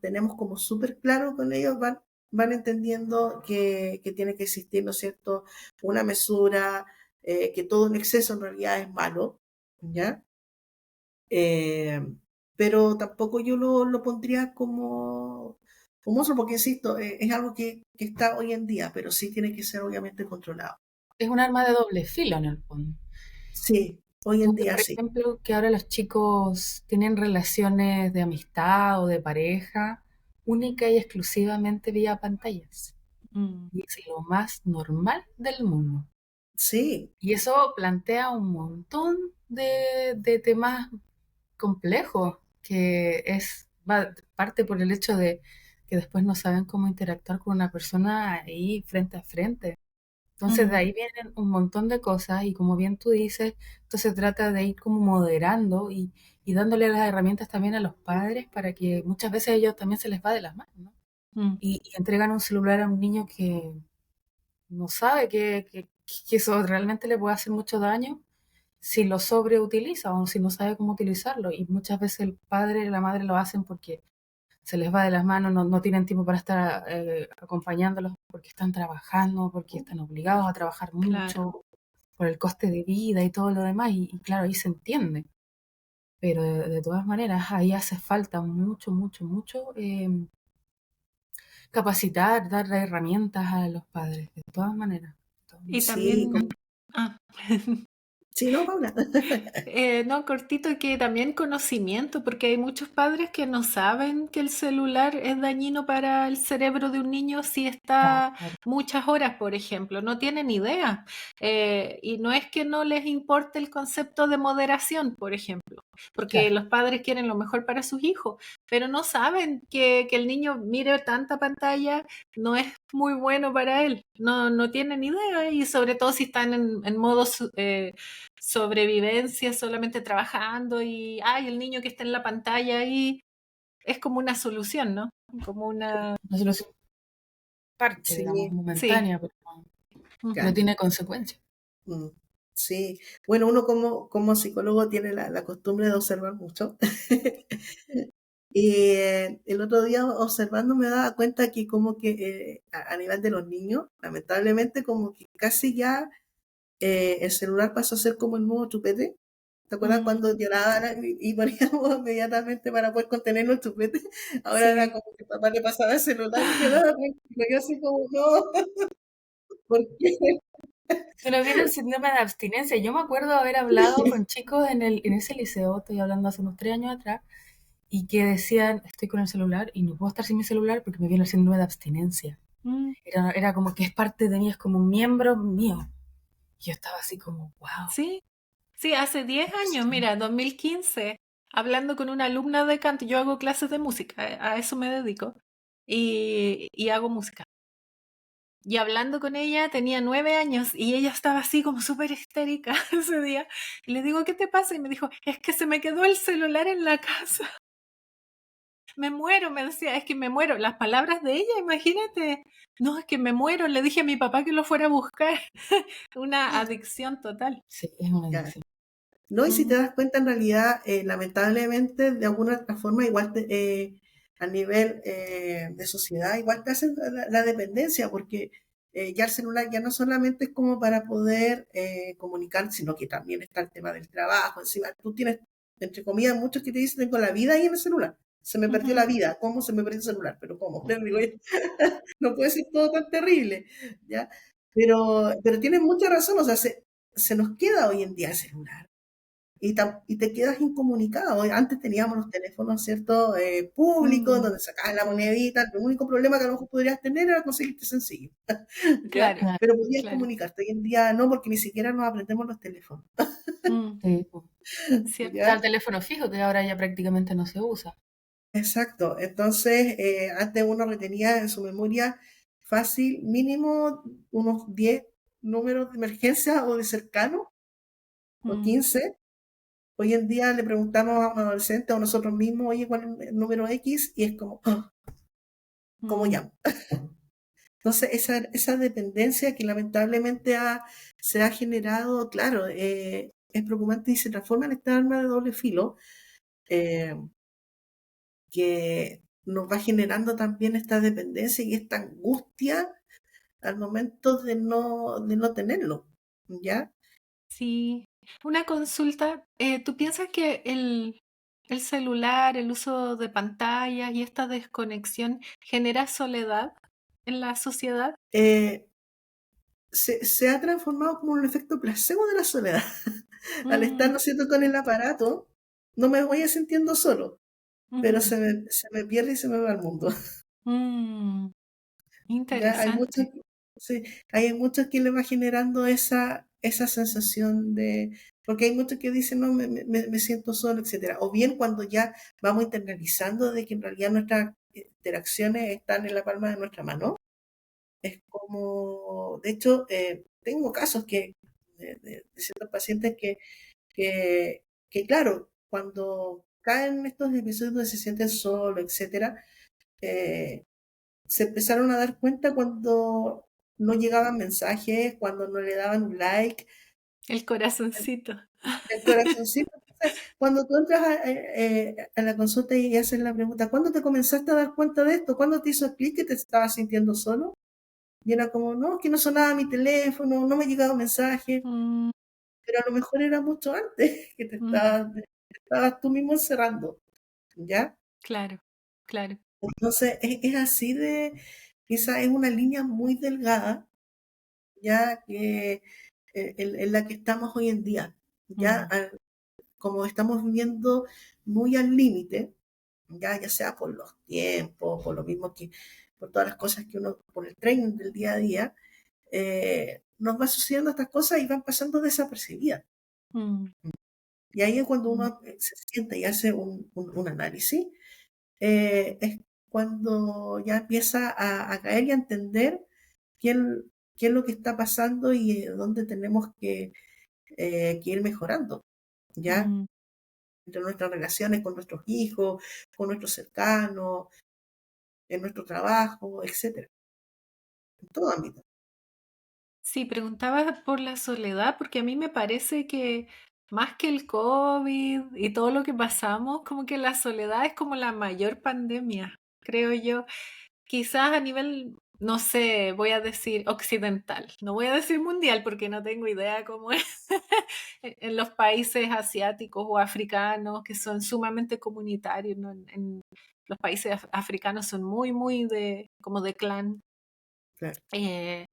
tenemos como súper claro con ellos, van entendiendo que tiene que existir, ¿no es cierto?, una mesura, que todo en exceso en realidad es malo, ¿ya? Eh, pero tampoco yo lo pondría como eso, porque insisto, es algo que está hoy en día, pero sí tiene que ser obviamente controlado. Es un arma de doble filo en el fondo. Sí, hoy en Tú ves, día por sí. ejemplo, que ahora los chicos tienen relaciones de amistad o de pareja única y exclusivamente vía pantallas. Mm. Y es lo más normal del mundo. Sí, Y eso plantea un montón de temas complejos, que parte por el hecho de que después no saben cómo interactuar con una persona ahí frente a frente. Entonces de Mm. ahí vienen un montón de cosas y como bien tú dices, entonces se trata de ir como moderando y dándole las herramientas también a los padres para que muchas veces a ellos también se les va de las manos, ¿no? Mm. Y entregan un celular a un niño que no sabe que eso realmente le puede hacer mucho daño si lo sobreutiliza o si no sabe cómo utilizarlo. Y muchas veces el padre y la madre lo hacen porque se les va de las manos, no tienen tiempo para estar acompañándolos porque están trabajando, porque están obligados a trabajar Claro. mucho por el coste de vida y todo lo demás. Y claro, ahí se entiende. Pero de todas maneras, ahí hace falta mucho, mucho, mucho capacitar, dar herramientas a los padres, de todas maneras. De todas Y maneras. sí, también, ah, sí, no, Paula. no, cortito, que también conocimiento, porque hay muchos padres que no saben que el celular es dañino para el cerebro de un niño si está Claro, muchas horas, por ejemplo, no tienen idea. Y no es que no les importe el concepto de moderación, por ejemplo, porque claro. los padres quieren lo mejor para sus hijos, pero no saben que el niño mire tanta pantalla no es muy bueno para él, no tienen idea, y sobre todo si están en modo sobrevivencia, solamente trabajando, y ay, el niño que está en la pantalla ahí es como una solución, ¿no? Como una... Una solución parte, digamos, Sí, Sí. momentánea, pero claro. tiene consecuencias. Mm, sí. Bueno, uno como psicólogo tiene la costumbre de observar mucho. Y el otro día observando me daba cuenta que como que a nivel de los niños, lamentablemente como que casi ya el celular pasó a ser como el nuevo chupete, ¿Te acuerdas Mm, cuando lloraban y poníamos inmediatamente para poder contener los chupetes? Ahora era sí. como que papá le pasaba el celular y quedaba tranquilo. Yo así como, no, ¿por qué? Pero viene el síndrome de abstinencia. Yo me acuerdo haber hablado con chicos en ese liceo, estoy hablando hace unos 3 años atrás, y que decían, estoy con el celular y no puedo estar sin mi celular porque me viene el síndrome de abstinencia. Mm, Era como que es parte de mí, es como un miembro mío. Y yo estaba así como, wow. sí, sí, hace 10 años, mira, 2015, hablando con una alumna de canto, yo hago clases de música, a eso me dedico, y hago música. Y hablando con ella, tenía 9 años y ella estaba así como súper histérica ese día. Y le digo, ¿qué te pasa? Y me dijo, es que se me quedó el celular en la casa. Me muero, me decía, es que me muero. Las palabras de ella, imagínate. No, es que me muero. Le dije a mi papá que lo fuera a buscar. Una adicción total. Sí, es una Ya. adicción. No, y si te Mm, das cuenta, en realidad, lamentablemente, de alguna otra forma, igual a nivel de sociedad, igual te hacen la dependencia, porque ya el celular ya no solamente es como para poder comunicar, sino que también está el tema del trabajo. Encima, tú tienes, entre comillas, muchos que te dicen, tengo la vida ahí en el celular. Se me perdió la ujú, vida. ¿Cómo se me perdió el celular? Pero ¿cómo? Le digo, no puede ser todo tan terrible, ¿ya? Pero tienes mucha razón, o sea, se nos queda hoy en día el celular y te quedas incomunicado. Antes teníamos los teléfonos, ¿cierto? Públicos, mm, donde sacabas la monedita. El único problema que a lo mejor podrías tener era conseguirte sencillo, ¿ya? claro, Pero podías claro. comunicarte. Hoy en día no, porque ni siquiera nos aprendemos los teléfonos, Mm, Sí, po. O sea, el cierto. teléfono fijo que ahora ya prácticamente no se usa. Exacto. Entonces, antes uno retenía en su memoria fácil, mínimo unos 10 números de emergencia o de cercano, o Mm, 15. Hoy en día le preguntamos a un adolescente o a nosotros mismos, oye, ¿cuál es el número X? Y es como, "Ah, ¿cómo mm, llamo?". Entonces, esa dependencia que lamentablemente se ha generado, claro, es preocupante y se transforma en esta arma de doble filo, eh, que nos va generando también esta dependencia y esta angustia al momento de no tenerlo, ¿ya? sí. Una consulta. ¿Tú piensas que el celular, el uso de pantallas y esta desconexión genera soledad en la sociedad? Eh, se ha transformado como un efecto placebo de la soledad. Al estar, Mm, ¿no es cierto?, con el aparato, no me voy a sintiendo solo, pero ujú, se me pierde y se me va al mundo. mm, Ya hay muchos, interesante. sí, hay muchos que le va generando esa sensación porque hay muchos que dicen, no, me siento solo, etcétera. O bien cuando ya vamos internalizando de que en realidad nuestras interacciones están en la palma de nuestra mano. Es como, de hecho, tengo casos de ciertos pacientes que, claro, cuando caen estos episodios donde se sienten solos, etcétera, eh, se empezaron a dar cuenta cuando no llegaban mensajes, cuando no le daban un like, El corazoncito. el corazoncito. Entonces, cuando tú entras a la consulta y haces la pregunta, ¿cuándo te comenzaste a dar cuenta de esto? ¿Cuándo te hizo clic que te estabas sintiendo solo? Y era como, no, que no sonaba mi teléfono, no me llegaba mensaje, Mm, pero a lo mejor era mucho antes que mm, te estabas tú mismo encerrando, ¿ya? claro, claro. Entonces, es así esa es una línea muy delgada, ya que en la que estamos hoy en día, ya Mm, como estamos viviendo muy al límite, ya sea por los tiempos, por lo mismo que, por todas las cosas que uno, por el training del día a día, nos va sucediendo estas cosas y van pasando desapercibidas. mm, Y ahí es cuando mm, uno se sienta y hace un análisis, es cuando ya empieza a caer y a entender qué, qué es lo que está pasando y dónde tenemos que ir mejorando, ¿ya? mm. Entre nuestras relaciones con nuestros hijos, con nuestros cercanos, en nuestro trabajo, etcétera, en todo ámbito. Sí, preguntaba por la soledad, porque a mí me parece que más que el COVID y todo lo que pasamos, como que la soledad es como la mayor pandemia, creo yo. Quizás a nivel no sé, voy a decir occidental, no voy a decir mundial porque no tengo idea cómo es en los países asiáticos o africanos que son sumamente comunitarios, ¿no? Los países africanos son muy, muy como de clan. Claro. Eh,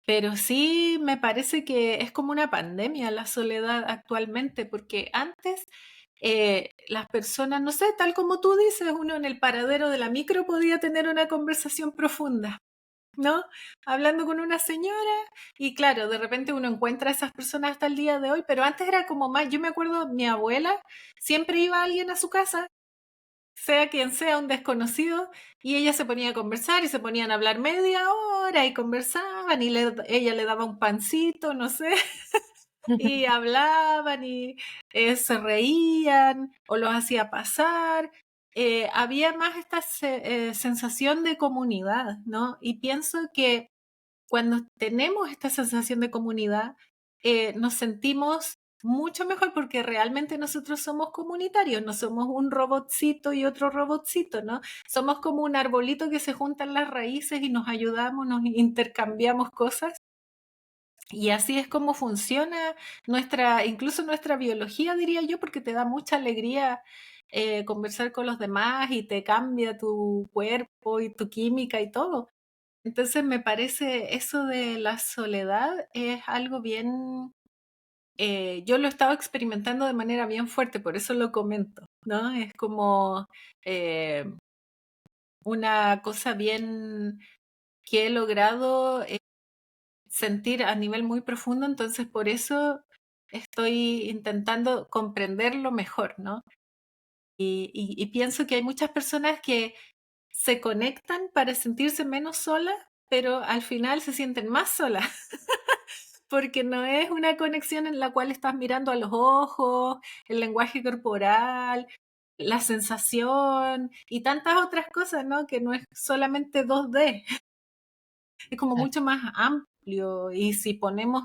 pero sí me parece que es como una pandemia la soledad actualmente, porque antes las personas, no sé, tal como tú dices, uno en el paradero de la micro podía tener una conversación profunda, ¿no? Hablando con una señora y claro, de repente uno encuentra a esas personas hasta el día de hoy, pero antes era como más, yo me acuerdo, mi abuela siempre iba alguien a su casa, sea quien sea, un desconocido, y ella se ponía a conversar y se ponían a hablar media hora y conversaban y ella le daba un pancito, no sé, y hablaban y se reían o los hacía pasar. Había más esta sensación de comunidad, ¿no? Y pienso que cuando tenemos esta sensación de comunidad, nos sentimos mucho mejor porque realmente nosotros somos comunitarios, no somos un robotcito y otro robotcito, ¿no? Somos como un arbolito que se juntan las raíces y nos ayudamos, nos intercambiamos cosas. Y así es como funciona incluso nuestra biología, diría yo, porque te da mucha alegría conversar con los demás y te cambia tu cuerpo y tu química y todo. Entonces me parece eso de la soledad es algo bien, yo lo he estado experimentando de manera bien fuerte, por eso lo comento, ¿no? Es como eh, una cosa bien que he logrado sentir a nivel muy profundo, entonces por eso estoy intentando comprenderlo mejor, ¿no? Y pienso que hay muchas personas que se conectan para sentirse menos solas, pero al final se sienten más solas, porque no es una conexión en la cual estás mirando a los ojos, el lenguaje corporal, la sensación y tantas otras cosas, ¿no? Que no es solamente 2D, es como mucho más amplio. Y si ponemos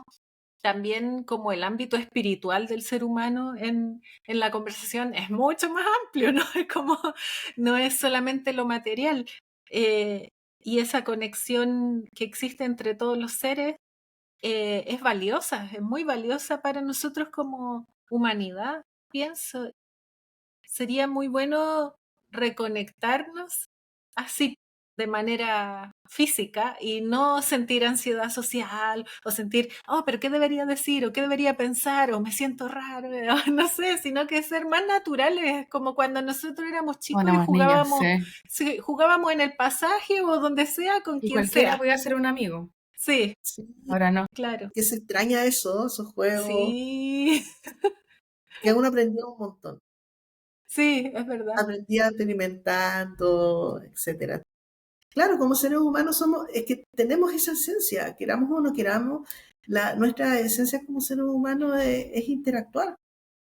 también como el ámbito espiritual del ser humano en la conversación es mucho más amplio, ¿no? Es como, no es solamente lo material. Eh, y esa conexión que existe entre todos los seres es valiosa, es muy valiosa para nosotros como humanidad, pienso. Sería muy bueno reconectarnos así de manera física y no sentir ansiedad social o sentir, oh, pero ¿qué debería decir o qué debería pensar o me siento raro? O no sé, sino que ser más naturales, como cuando nosotros éramos chicos y Bueno, niños, jugábamos, sí. sí, jugábamos en el pasaje o donde sea con Y quien cualquiera sea. podía ser un amigo. Sí, Sí, Ahora no. claro. que se extraña eso, esos juegos, Sí, que uno aprendió un montón. sí, es verdad. Aprendía experimentando, etcétera. Claro, como seres humanos somos, es que tenemos esa esencia, queramos o no queramos, nuestra esencia como seres humanos es interactuar,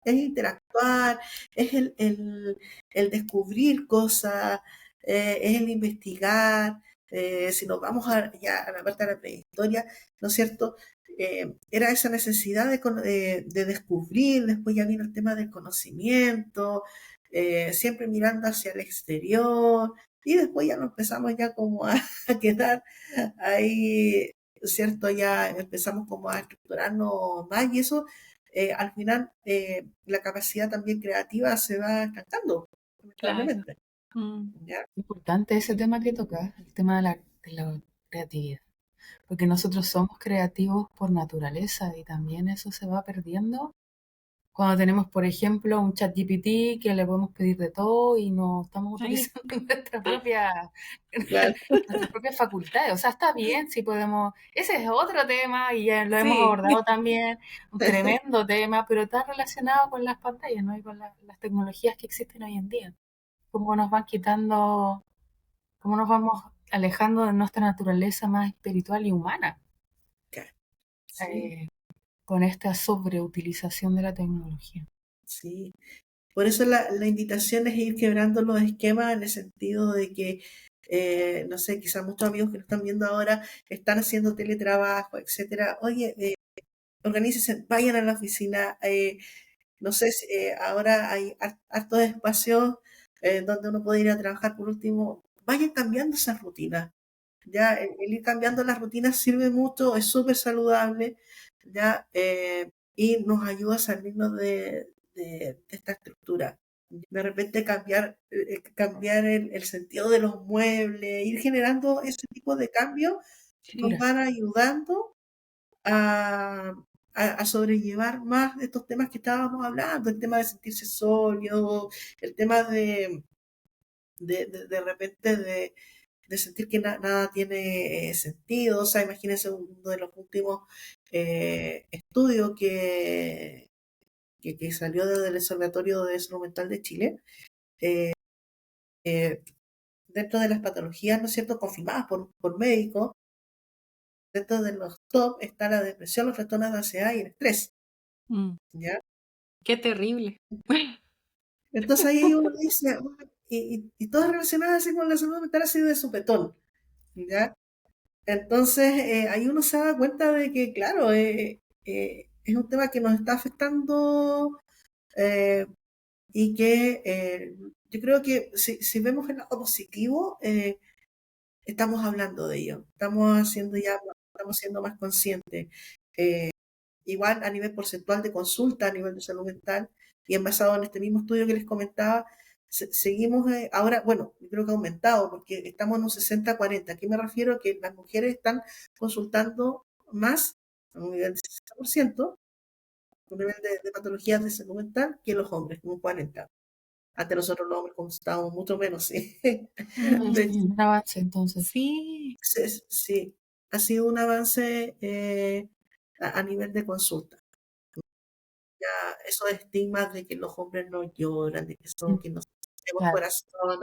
es el descubrir cosas, es el investigar. Si nos vamos ya a la parte de la prehistoria, ¿no es cierto? Era esa necesidad de descubrir, después ya vino el tema del conocimiento, siempre mirando hacia el exterior, y después ya nos empezamos ya como a, a quedar ahí, ¿cierto? Ya empezamos como a estructurarnos más y eso al final la capacidad también creativa se va estancando, Claro. lamentablemente. Mm. ¿Ya? Importante ese tema que tocas, el tema de la creatividad. Porque nosotros somos creativos por naturaleza y también eso se va perdiendo cuando tenemos, por ejemplo, un chat GPT que le podemos pedir de todo y no estamos Ahí. utilizando Claro. nuestras propias facultades. O sea, está bien si podemos, ese es otro tema y ya lo hemos Sí, abordado también, un tremendo tema, pero está relacionado con las pantallas, ¿no? Y con las tecnologías que existen hoy en día. Cómo nos van quitando, cómo nos vamos alejando de nuestra naturaleza más espiritual y humana. Sí, eh, con esta sobreutilización de la tecnología. sí. Por eso la invitación es ir quebrando los esquemas en el sentido de que, no sé, quizás muchos amigos que nos están viendo ahora están haciendo teletrabajo, etcétera. Oye, organícense, vayan a la oficina. No sé, si, ahora hay hartos espacios donde uno puede ir a trabajar por último. Vayan cambiando esa rutina. Ya el ir cambiando las rutinas sirve mucho, es súper saludable, ya, y nos ayuda a salirnos de esta estructura. De repente cambiar el sentido de los muebles, ir generando ese tipo de cambios nos Sí. van ayudando a, a sobrellevar más de estos temas que estábamos hablando, el tema de sentirse solo, el tema de repente de sentir que nada tiene sentido. O sea, imagínense uno de los últimos estudios que salió desde el Observatorio de Salud Mental de Chile, eh, dentro de las patologías, ¿no es cierto?, confirmadas por médicos, dentro de los top está la depresión, los trastornos de ansiedad y el estrés, Mm, ¿ya? qué terrible. Entonces ahí uno dice, "Bueno", y todo relacionado así con la salud mental así de supetón, ¿ya? Entonces ahí uno se da cuenta de que, claro, es un tema que nos está afectando eh, y que yo creo que si vemos el lado positivo, estamos hablando de ello, estamos siendo más conscientes. Igual a nivel porcentual de consulta a nivel de salud mental y en basado en este mismo estudio que les comentaba, seguimos ahora, bueno, yo creo que ha aumentado porque estamos en un 60-40. ¿A qué me refiero? Que las mujeres están consultando más, a un nivel de 60%, un nivel de patologías de salud mental, que los hombres, como un 40%. Antes nosotros los hombres consultábamos mucho menos, sí. Mm, De Es hecho, un avance, entonces. sí, sí, ha sido un avance a nivel de consulta. Ya esos estigmas de que los hombres no lloran, de que Mm, son, que no tenemos claro, corazón.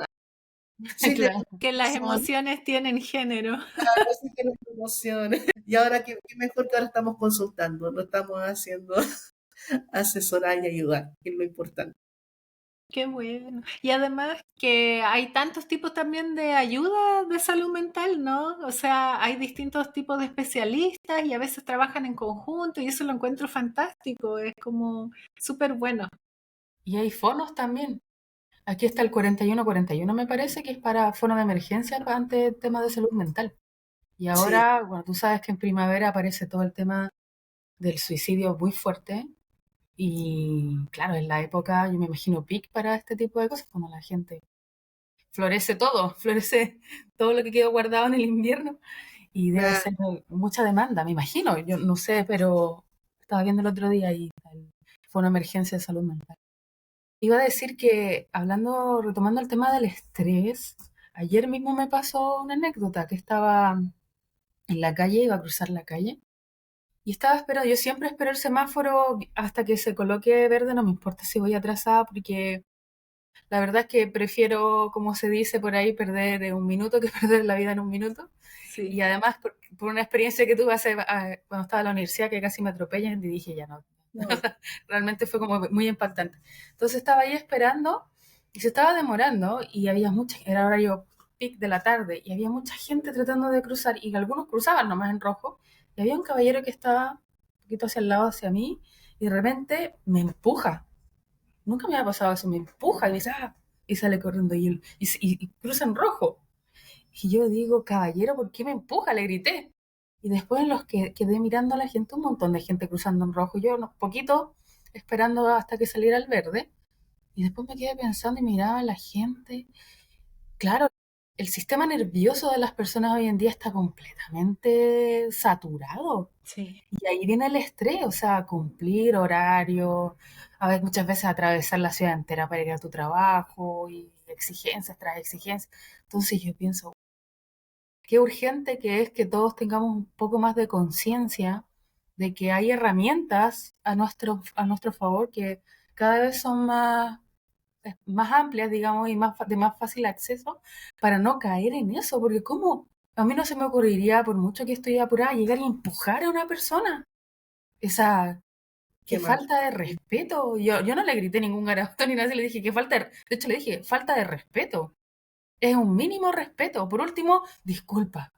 Sí, claro. tenemos que las corazón, emociones tienen género. sí tenemos emociones. Y ahora qué mejor que ahora estamos consultando, lo estamos haciendo asesorar y ayudar, que es lo importante. Qué bueno. Y además que hay tantos tipos también de ayuda de salud mental, ¿no? O sea, hay distintos tipos de especialistas y a veces trabajan en conjunto y eso lo encuentro fantástico, es como súper bueno. Y hay fonos también. Aquí está el 4141, me parece, que es para fono de emergencia ante temas de salud mental. Y Sí, ahora, bueno, tú sabes que en primavera aparece todo el tema del suicidio muy fuerte. Y claro, en la época, yo me imagino peak para este tipo de cosas, cuando la gente florece todo, florece todo lo que quedó guardado en el invierno. Y debe claro, ser mucha demanda, me imagino. Yo no sé, pero estaba viendo el otro día y fue una emergencia de salud mental. Iba a decir que, hablando, retomando el tema del estrés, ayer mismo me pasó una anécdota que estaba en la calle, iba a cruzar la calle y estaba esperando, yo siempre espero el semáforo hasta que se coloque verde, no me importa si voy atrasada, porque la verdad es que prefiero, como se dice por ahí, perder un minuto que perder la vida en un minuto. Y Sí. además, por una experiencia que tuve cuando estaba en la universidad, que casi me atropellan, y dije, ya no. no, Realmente fue como muy impactante. Entonces estaba ahí esperando y se estaba demorando y había mucha, era horario peak de la tarde y había mucha gente tratando de cruzar y algunos cruzaban nomás en rojo y había un caballero que estaba un poquito hacia el lado, hacia mí y de repente me empuja. Nunca me había pasado eso, me empuja y me dice, "Ah", y sale corriendo y cruza en rojo. Y yo digo, caballero, ¿por qué me empuja? Le grité. Y después en los que quedé mirando a la gente, un montón de gente cruzando en rojo, yo unos poquitos esperando hasta que saliera el verde. Y después me quedé pensando y miraba a la gente. Claro, el sistema nervioso de las personas hoy en día está completamente saturado. Sí. Y ahí viene el estrés, o sea, cumplir horario, a veces muchas veces atravesar la ciudad entera para ir a tu trabajo y exigencias tras exigencias. Entonces yo pienso, qué urgente que es que todos tengamos un poco más de conciencia de que hay herramientas a nuestro favor que cada vez son más amplias, digamos, y de más fácil acceso para no caer en eso, porque ¿cómo? A mí no se me ocurriría, por mucho que estoy apurada, llegar y empujar a una persona. Esa, qué qué mal. falta de respeto. Yo no le grité ningún garabato ni nada, le dije que falta de hecho le dije, falta de respeto. Es un mínimo respeto. Por último, disculpa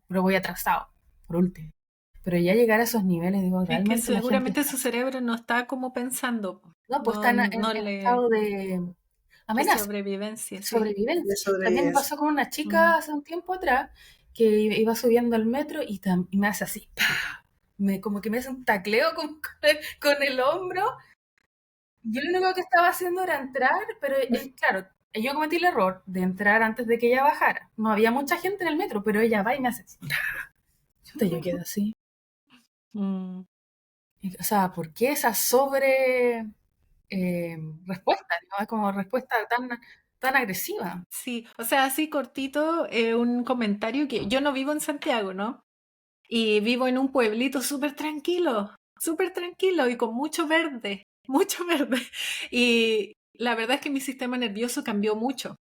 pero voy atrasado, por último. Pero ya llegar a esos niveles, digo, Es que realmente la gente seguramente está, su cerebro no está como pensando, no, pues no, están no en le... estado de, amenaza, sobrevivencia, sí. de sobrevivencia. También me sobrevivencia. pasó con una chica hace un tiempo atrás que iba subiendo al metro y me hace así, ¡pah! Como que me hace un tacleo con el hombro. Yo lo único que estaba haciendo era entrar, pero claro, yo cometí el error de entrar antes de que ella bajara. No había mucha gente en el metro, pero ella va y me hace así. Chuta, yo quedo así. Mm. O sea, ¿por qué esa sobre respuesta? ¿No? Es como respuesta tan agresiva. Sí, o sea, así cortito, un comentario que yo no vivo en Santiago, ¿no? Y vivo en un pueblito súper tranquilo y con mucho verde, mucho verde. Y la verdad es que mi sistema nervioso cambió mucho,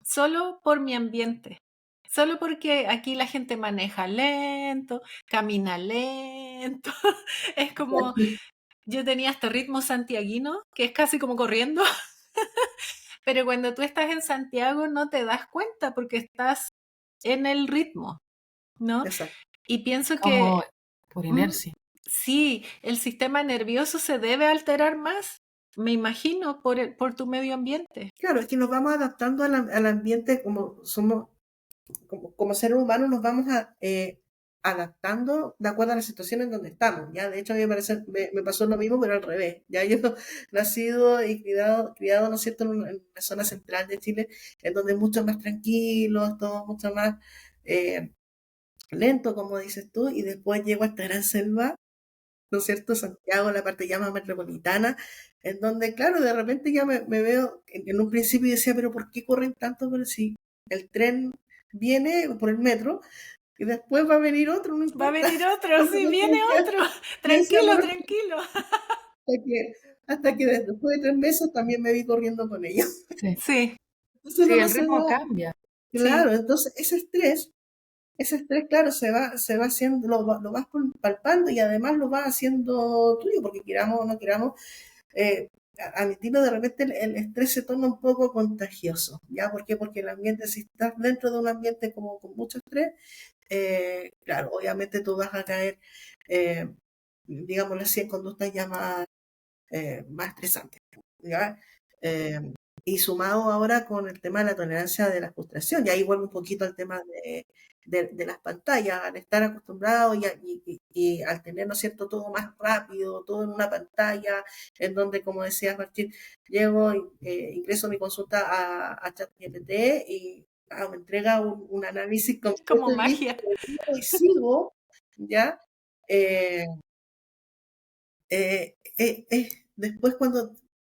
solo por mi ambiente, solo porque aquí la gente maneja lento, camina lento, es como, yo tenía hasta ritmo santiaguino, que es casi como corriendo, pero cuando tú estás en Santiago no te das cuenta porque estás en el ritmo, ¿no? Exacto. Y pienso Como que por mm, inercia. sí, el sistema nervioso se debe alterar más, me imagino, por tu medio ambiente. Claro, es que nos vamos adaptando al ambiente como somos, como seres humanos, nos vamos adaptando de acuerdo a la situación en donde estamos. Ya, de hecho, a mí me pasó lo mismo, pero al revés. Ya yo nacido y criado, ¿no es cierto?, en una zona central de Chile, en donde es mucho más tranquilo, todo mucho más eh, lento, como dices tú, y después llego a esta gran selva, ¿no es cierto? Santiago, la parte ya más metropolitana, en donde, claro, de repente ya me veo, en un principio decía, pero ¿por qué corren tanto? Pero si el tren viene por el metro y después va a venir otro, no Va a importa. venir otro, sí, Entonces, viene otro. yo decía, Tranquilo, pero tranquilo. hasta que después de 3 meses también me vi corriendo con ellos. Sí, Sí, Entonces sí, uno no el se ritmo da, cambia. sí. claro, entonces ese estrés, claro, se va haciendo, lo vas palpando y además lo vas haciendo tuyo, porque queramos o no queramos, a mi estilo de repente el estrés se torna un poco contagioso, ¿ya? ¿Por qué? Porque el ambiente, si estás dentro de un ambiente como con mucho estrés, claro, obviamente tú vas a caer, eh, digámoslo así, en conductas ya más estresantes, ¿ya? Eh, y sumado ahora con el tema de la tolerancia de la frustración, y ahí vuelve un poquito al tema de las pantallas, al estar acostumbrados y al tener, ¿no es cierto?, todo más rápido, todo en una pantalla, en donde, como decías, Martín, llego, ingreso mi consulta a ChatGPT y me entrega un análisis Como completo y listo, magia. y sigo, ¿ya? Eh, después cuando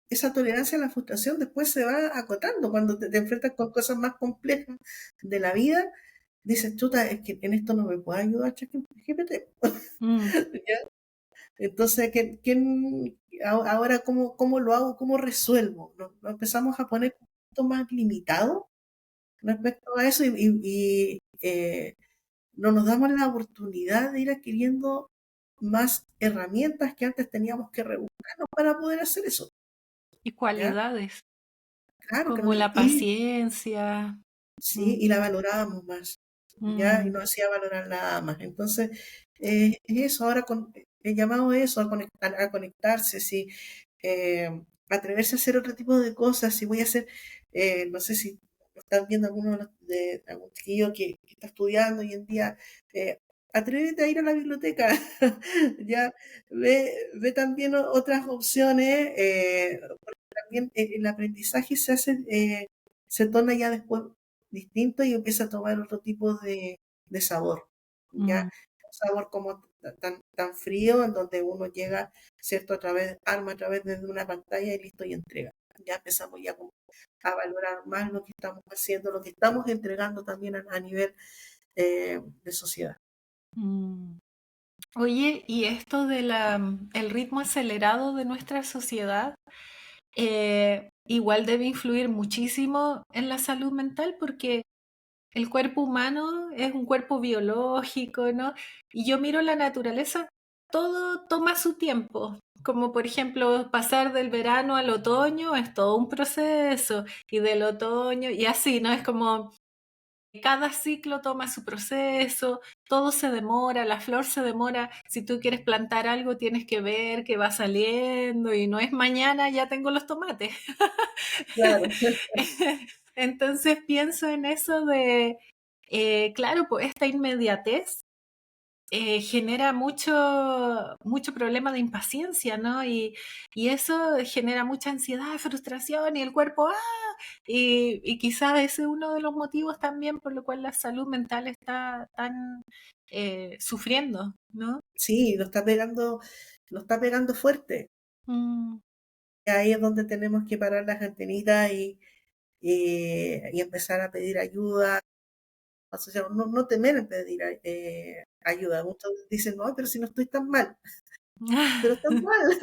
esa tolerancia a la frustración después se va acotando, cuando te enfrentas con cosas más complejas de la vida, dices, chuta, es que en esto no me puede ayudar ChatGPT. Mm. ¿Ya? Entonces, ahora cómo lo hago? ¿Cómo resuelvo? Nos empezamos a poner un poquito más limitados respecto a eso y no nos damos la oportunidad de ir adquiriendo más herramientas que antes teníamos que rebuscarnos para poder hacer eso, Y ¿ya? cualidades, Claro, como la y paciencia. sí, Mm, y la valorábamos más, ¿ya? Y mm. no hacía valorar nada más. Entonces, es eso, ahora el llamado es eso, a conectarse, sí, atreverse a hacer otro tipo de cosas, si voy a hacer, no sé si lo están viendo alguno de algún chiquillo que está estudiando hoy en día, eh, atrévete a ir a la biblioteca, ya, ve también otras opciones, porque también el aprendizaje se torna ya después distinto y empieza a tomar otro tipo de sabor, ¿ya? Mm. Un sabor como tan frío en donde uno llega, ¿cierto? A través de una pantalla y listo y entrega. Ya empezamos ya como a valorar más lo que estamos haciendo, lo que estamos entregando también a nivel de sociedad. Mm. Oye, y esto de el ritmo acelerado de nuestra sociedad, igual debe influir muchísimo en la salud mental porque el cuerpo humano es un cuerpo biológico, ¿no? Y yo miro la naturaleza, todo toma su tiempo. Como por ejemplo, pasar del verano al otoño es todo un proceso, y del otoño, y así, ¿no? Es como cada ciclo toma su proceso, todo se demora, la flor se demora. Si tú quieres plantar algo, tienes que ver que va saliendo y no es mañana ya tengo los tomates. Claro, Entonces pienso en eso de, claro, pues esta inmediatez genera mucho problema de impaciencia, ¿no? Y eso genera mucha ansiedad, frustración y el cuerpo, ¡ah! Y quizás ese es uno de los motivos también por lo cual la salud mental está tan sufriendo, ¿no? sí, lo está pegando fuerte. Mm. Ahí es donde tenemos que parar las antenitas y empezar a pedir ayuda. O sea, no temer en pedir ayuda. Muchos dicen, no, pero si no estoy tan mal, pero están mal.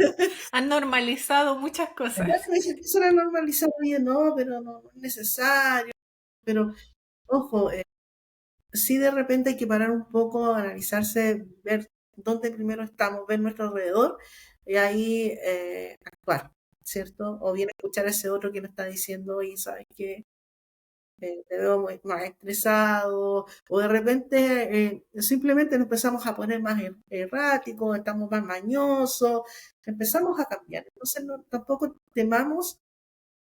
Han normalizado muchas cosas. Ya se empiezan a normalizar, oye, no, pero no es necesario. Pero, ojo, sí de repente hay que parar un poco, analizarse, ver dónde primero estamos, ver nuestro alrededor y ahí actuar, ¿cierto? O bien escuchar a ese otro que nos está diciendo, oye, ¿sabes qué? Te veo más estresado, o de repente simplemente nos empezamos a poner más erráticos, estamos más mañosos, empezamos a cambiar. Entonces tampoco temamos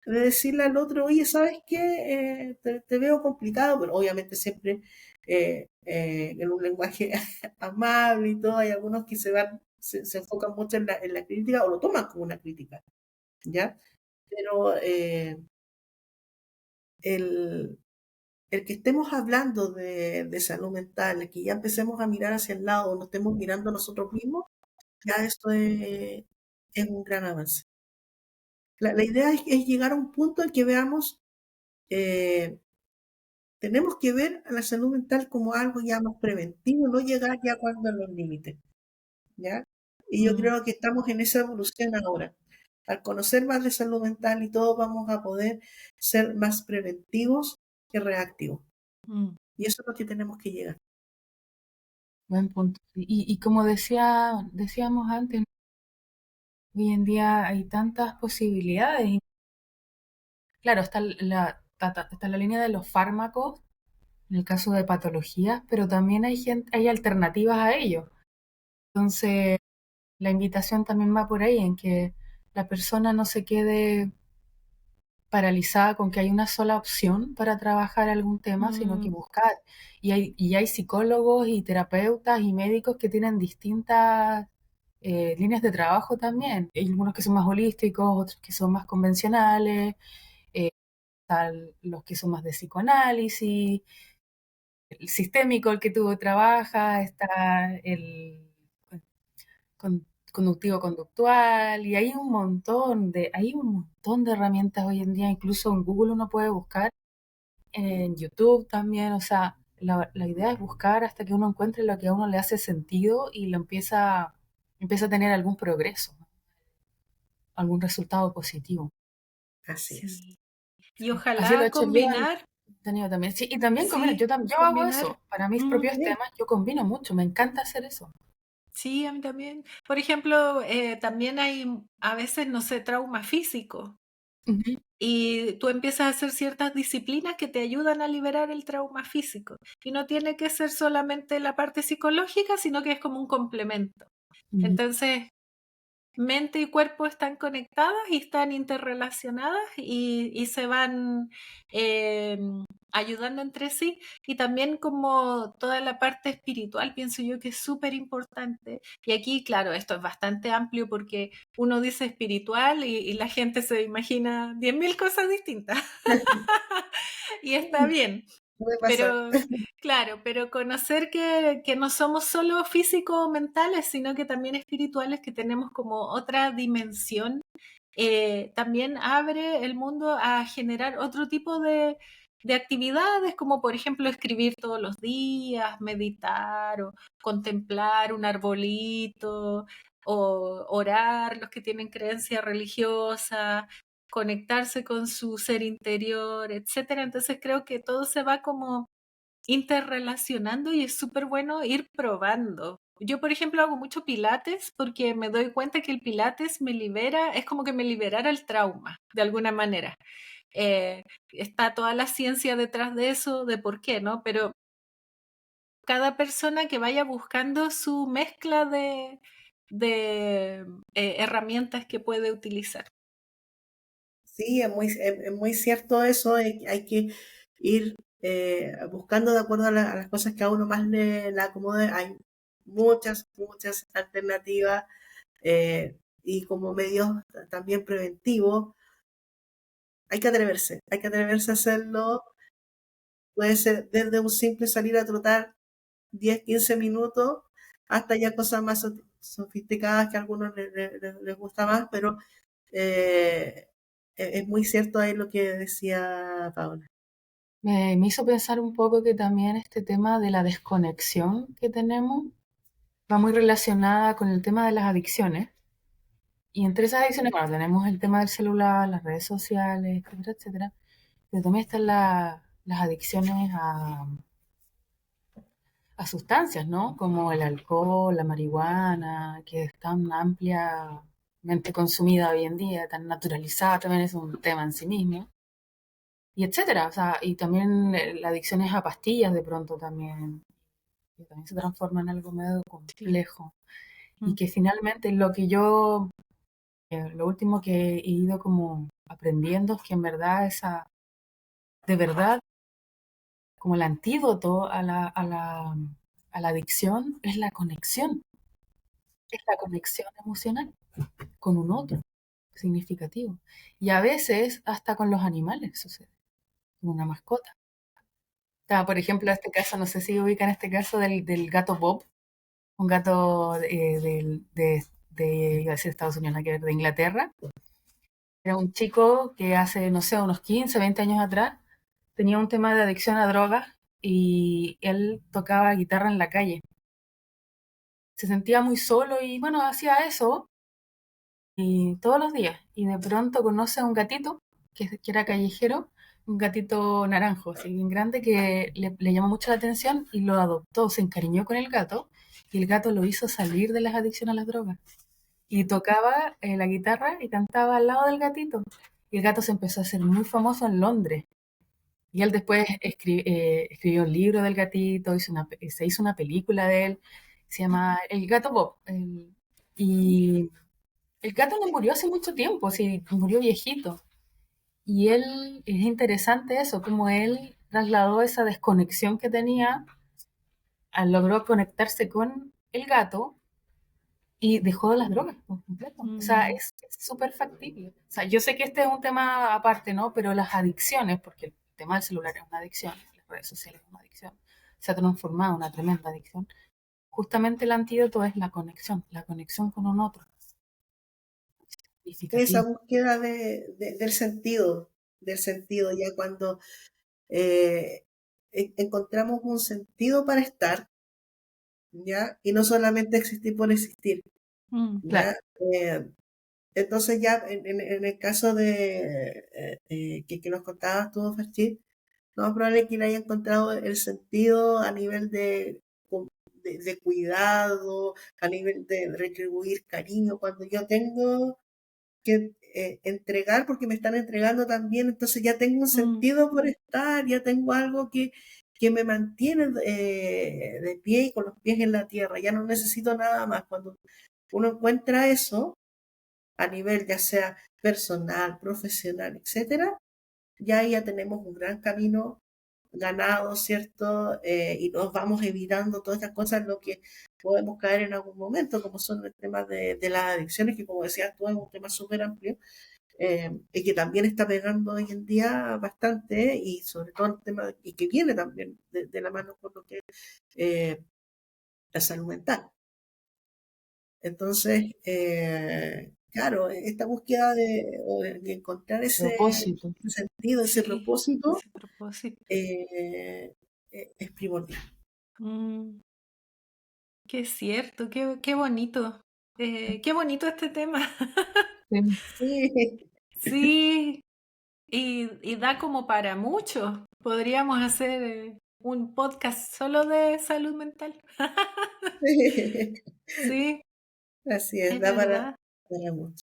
de decirle al otro, oye, ¿sabes qué? Te veo complicado, pero obviamente siempre en un lenguaje amable y todo, hay algunos que se enfocan mucho en la crítica o lo toman como una crítica, ¿ya? Pero el, el que estemos hablando de salud mental, el que ya empecemos a mirar hacia el lado, no estemos mirando a nosotros mismos, ya esto es un gran avance. La idea es llegar a un punto en que veamos, eh, tenemos que ver a la salud mental como algo ya más preventivo, no llegar ya cuando los límites, ¿ya? Y yo Mm, creo que estamos en esa evolución ahora. Al conocer más de salud mental y todo, vamos a poder ser más preventivos que reactivos. mm, Y eso es lo que tenemos que llegar. Buen punto. Y como decíamos antes, hoy en día hay tantas posibilidades. Y claro, está la línea de los fármacos en el caso de patologías, pero también hay alternativas a ello. Entonces, la invitación también va por ahí, en que la persona no se quede paralizada con que hay una sola opción para trabajar algún tema, sino que mm, buscar. Y hay psicólogos y terapeutas y médicos que tienen distintas líneas de trabajo también. Hay algunos que son más holísticos, otros que son más convencionales, eh, están los que son más de psicoanálisis, el sistémico, el que tú trabajas, está el conductivo conductual, y hay un montón de herramientas hoy en día, incluso en Google uno puede buscar, en YouTube también, o sea, la idea es buscar hasta que uno encuentre lo que a uno le hace sentido y empieza a tener algún progreso, algún resultado positivo. Así es. sí. Y Así lo he ojalá hecho yo, combinar, he tenido también. Sí, y también combino, sí, yo hago combinar. eso, para mis Mm, propios Bien, temas, yo combino mucho, me encanta hacer eso. sí, a mí también. Por ejemplo, también hay a veces, no sé, trauma físico. Ujú, Y tú empiezas a hacer ciertas disciplinas que te ayudan a liberar el trauma físico. Y no tiene que ser solamente la parte psicológica, sino que es como un complemento. ujú. Entonces, mente y cuerpo están conectadas y están interrelacionadas y se van eh, ayudando entre sí. Y también como toda la parte espiritual, pienso yo que es súper importante. Y aquí, claro, esto es bastante amplio porque uno dice espiritual y la gente se imagina 10.000 cosas distintas. Y está bien. puede pasar. Pero, claro, pero conocer que no somos solo físicos o mentales, sino que también espirituales, que tenemos como otra dimensión, también abre el mundo a generar otro tipo de actividades, como por ejemplo escribir todos los días, meditar o contemplar un arbolito o orar, los que tienen creencia religiosa, conectarse con su ser interior, etcétera. Entonces creo que todo se va como interrelacionando y es súper bueno ir probando. Yo, por ejemplo, hago mucho pilates porque me doy cuenta que el pilates me libera, es como que me liberara el trauma, de alguna manera. está toda la ciencia detrás de eso, de por qué, ¿no? Pero cada persona que vaya buscando su mezcla de herramientas que puede utilizar. Sí, es muy cierto eso, hay que ir buscando de acuerdo a las cosas que a uno más le acomode. Hay muchas alternativas y como medios también preventivos. Hay que atreverse a hacerlo. Puede ser desde un simple salir a trotar 10 15 minutos hasta ya cosas más sofisticadas que a algunos les gusta más, pero eh, es muy cierto ahí lo que decía Paola. Me hizo pensar un poco que también este tema de la desconexión que tenemos va muy relacionada con el tema de las adicciones. Y entre esas adicciones, bueno, tenemos el tema del celular, las redes sociales, etcétera, etcétera. Pero también están las adicciones a sustancias, ¿no? Como el alcohol, la marihuana, que es tan ampliamente consumida hoy en día, tan naturalizada, también es un tema en sí mismo. Y etcétera. O sea, y también la adicción es a pastillas de pronto también, que también se transforma en algo medio Sí. complejo. Y que finalmente lo último que he ido como aprendiendo es que en verdad de verdad, como el antídoto a la adicción es la conexión emocional con un otro significativo. Y a veces hasta con los animales sucede, con una mascota. Por ejemplo, este caso, no sé si ubican este caso del gato Bob, un gato iba a decir Estados Unidos, nada que ver, de Inglaterra. Era un chico que hace, no sé, unos 15 20 años atrás tenía un tema de adicción a drogas y él tocaba guitarra en la calle. Se sentía muy solo y bueno, hacía eso y todos los días. Y de pronto conoce a un gatito que era callejero, un gatito naranjo, así bien grande, que le llamó mucho la atención y lo adoptó, se encariñó con el gato y el gato lo hizo salir de las adicciones a las drogas. Y tocaba la guitarra y cantaba al lado del gatito. Y el gato se empezó a hacer muy famoso en Londres. Y él después escribió un libro del gatito, se hizo una película de él, se llama El gato Bob. Y el gato no murió hace mucho tiempo, sí, murió viejito. Y él, es interesante eso, como él trasladó esa desconexión que tenía, logró conectarse con el gato y dejó las drogas por completo. O sea, Mm, es súper factible. O sea, yo sé que este es un tema aparte, ¿no? Pero las adicciones, porque el tema del celular es una adicción, las redes sociales es una adicción, se ha transformado en una tremenda adicción. Justamente el antídoto es la conexión con un otro, Esa significativo. búsqueda del sentido, ya cuando eh, encontramos un sentido para estar, ¿ya? Y no solamente existir por existir, Claro. ¿ya? Entonces ya en el caso de que nos contabas tú, Ferchit, lo más probable es que le haya encontrado el sentido a nivel de cuidado, a nivel de retribuir cariño. Cuando yo tengo que entregar, porque me están entregando también, entonces ya tengo un mm, sentido por estar, ya tengo algo que me mantiene de pie y con los pies en la tierra, ya no necesito nada más. Cuando uno encuentra eso, a nivel ya sea personal, profesional, etcétera, ya tenemos un gran camino ganado, ¿cierto? Y nos vamos evitando todas estas cosas en lo que podemos caer en algún momento, como son el tema de las adicciones, que como decías tú es un tema súper amplio y que también está pegando hoy en día bastante, y sobre todo el tema, y que viene también de la mano con lo que es la salud mental. Entonces, claro, esta búsqueda de encontrar Propósito. ese sentido, ese sí, propósito, ese propósito. eh, es primordial. Mm, qué cierto, qué bonito este tema. Sí. Sí, Sí, y da como para mucho. Podríamos hacer un podcast solo de salud mental. sí, Sí, así es, es da verdad. para mucho.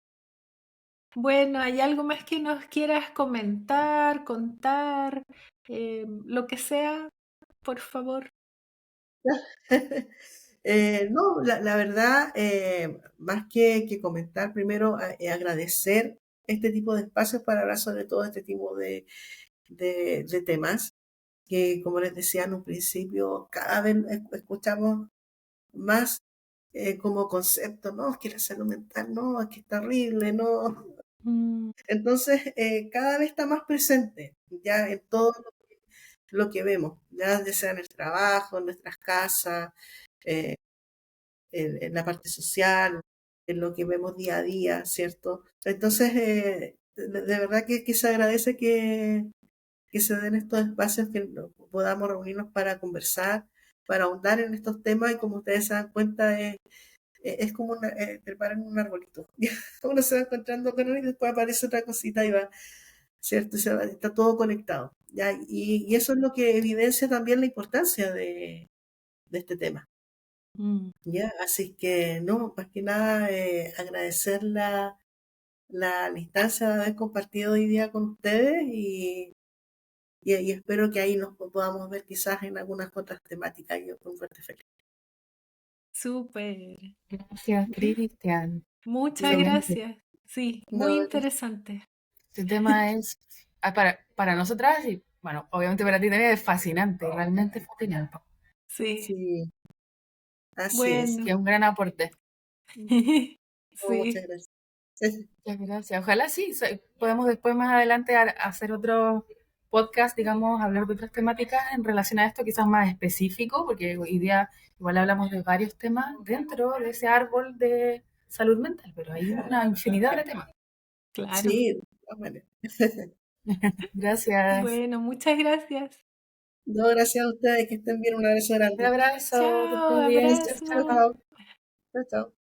Bueno, ¿hay algo más que nos quieras comentar, contar? Lo que sea, por favor. No, la verdad, más que comentar, primero agradecer este tipo de espacios para hablar sobre todo este tipo de temas que, como les decía en un principio, cada vez escuchamos más como concepto, no, es que la salud mental, no, es que es terrible, no. Mm, Entonces, cada vez está más presente ya en todo lo que vemos, ya sea en el trabajo, en nuestras casas, eh, en la parte social, en lo que vemos día a día, ¿cierto? Entonces, de verdad que se agradece que se den estos espacios, que podamos reunirnos para conversar, para ahondar en estos temas y como ustedes se dan cuenta, es como trepar en un arbolito. Uno se va encontrando con uno y después aparece otra cosita y va, ¿cierto? Está todo conectado. ¿Ya? Y eso es lo que evidencia también la importancia de este tema. mm. ¿Ya? Así que, no, más que nada, agradecer la instancia de haber compartido hoy día con ustedes y espero que ahí nos podamos ver quizás en algunas otras temáticas. Yo con fuerte feliz. Súper. Gracias, Cristian. Muchas Excelente. gracias. Sí, muy No, interesante. Este tema es, para nosotras, y bueno, obviamente para ti también es fascinante, realmente fascinante. Sí, sí, así es. Y bueno. es un gran aporte. No, muchas Sí, gracias. Muchas gracias. Ojalá sí, podemos después más adelante hacer otro podcast, digamos, hablar de otras temáticas en relación a esto, quizás más específico, porque hoy día igual hablamos de varios temas dentro de ese árbol de salud mental, pero hay una infinidad de temas. claro. Sí, de todas maneras. Gracias. Bueno, muchas gracias. No, gracias a ustedes, que estén bien, un abrazo Un grande. abrazo, que Chao, estés bien. Chao, Chao, chao. abrazo. chao. Chao, chao.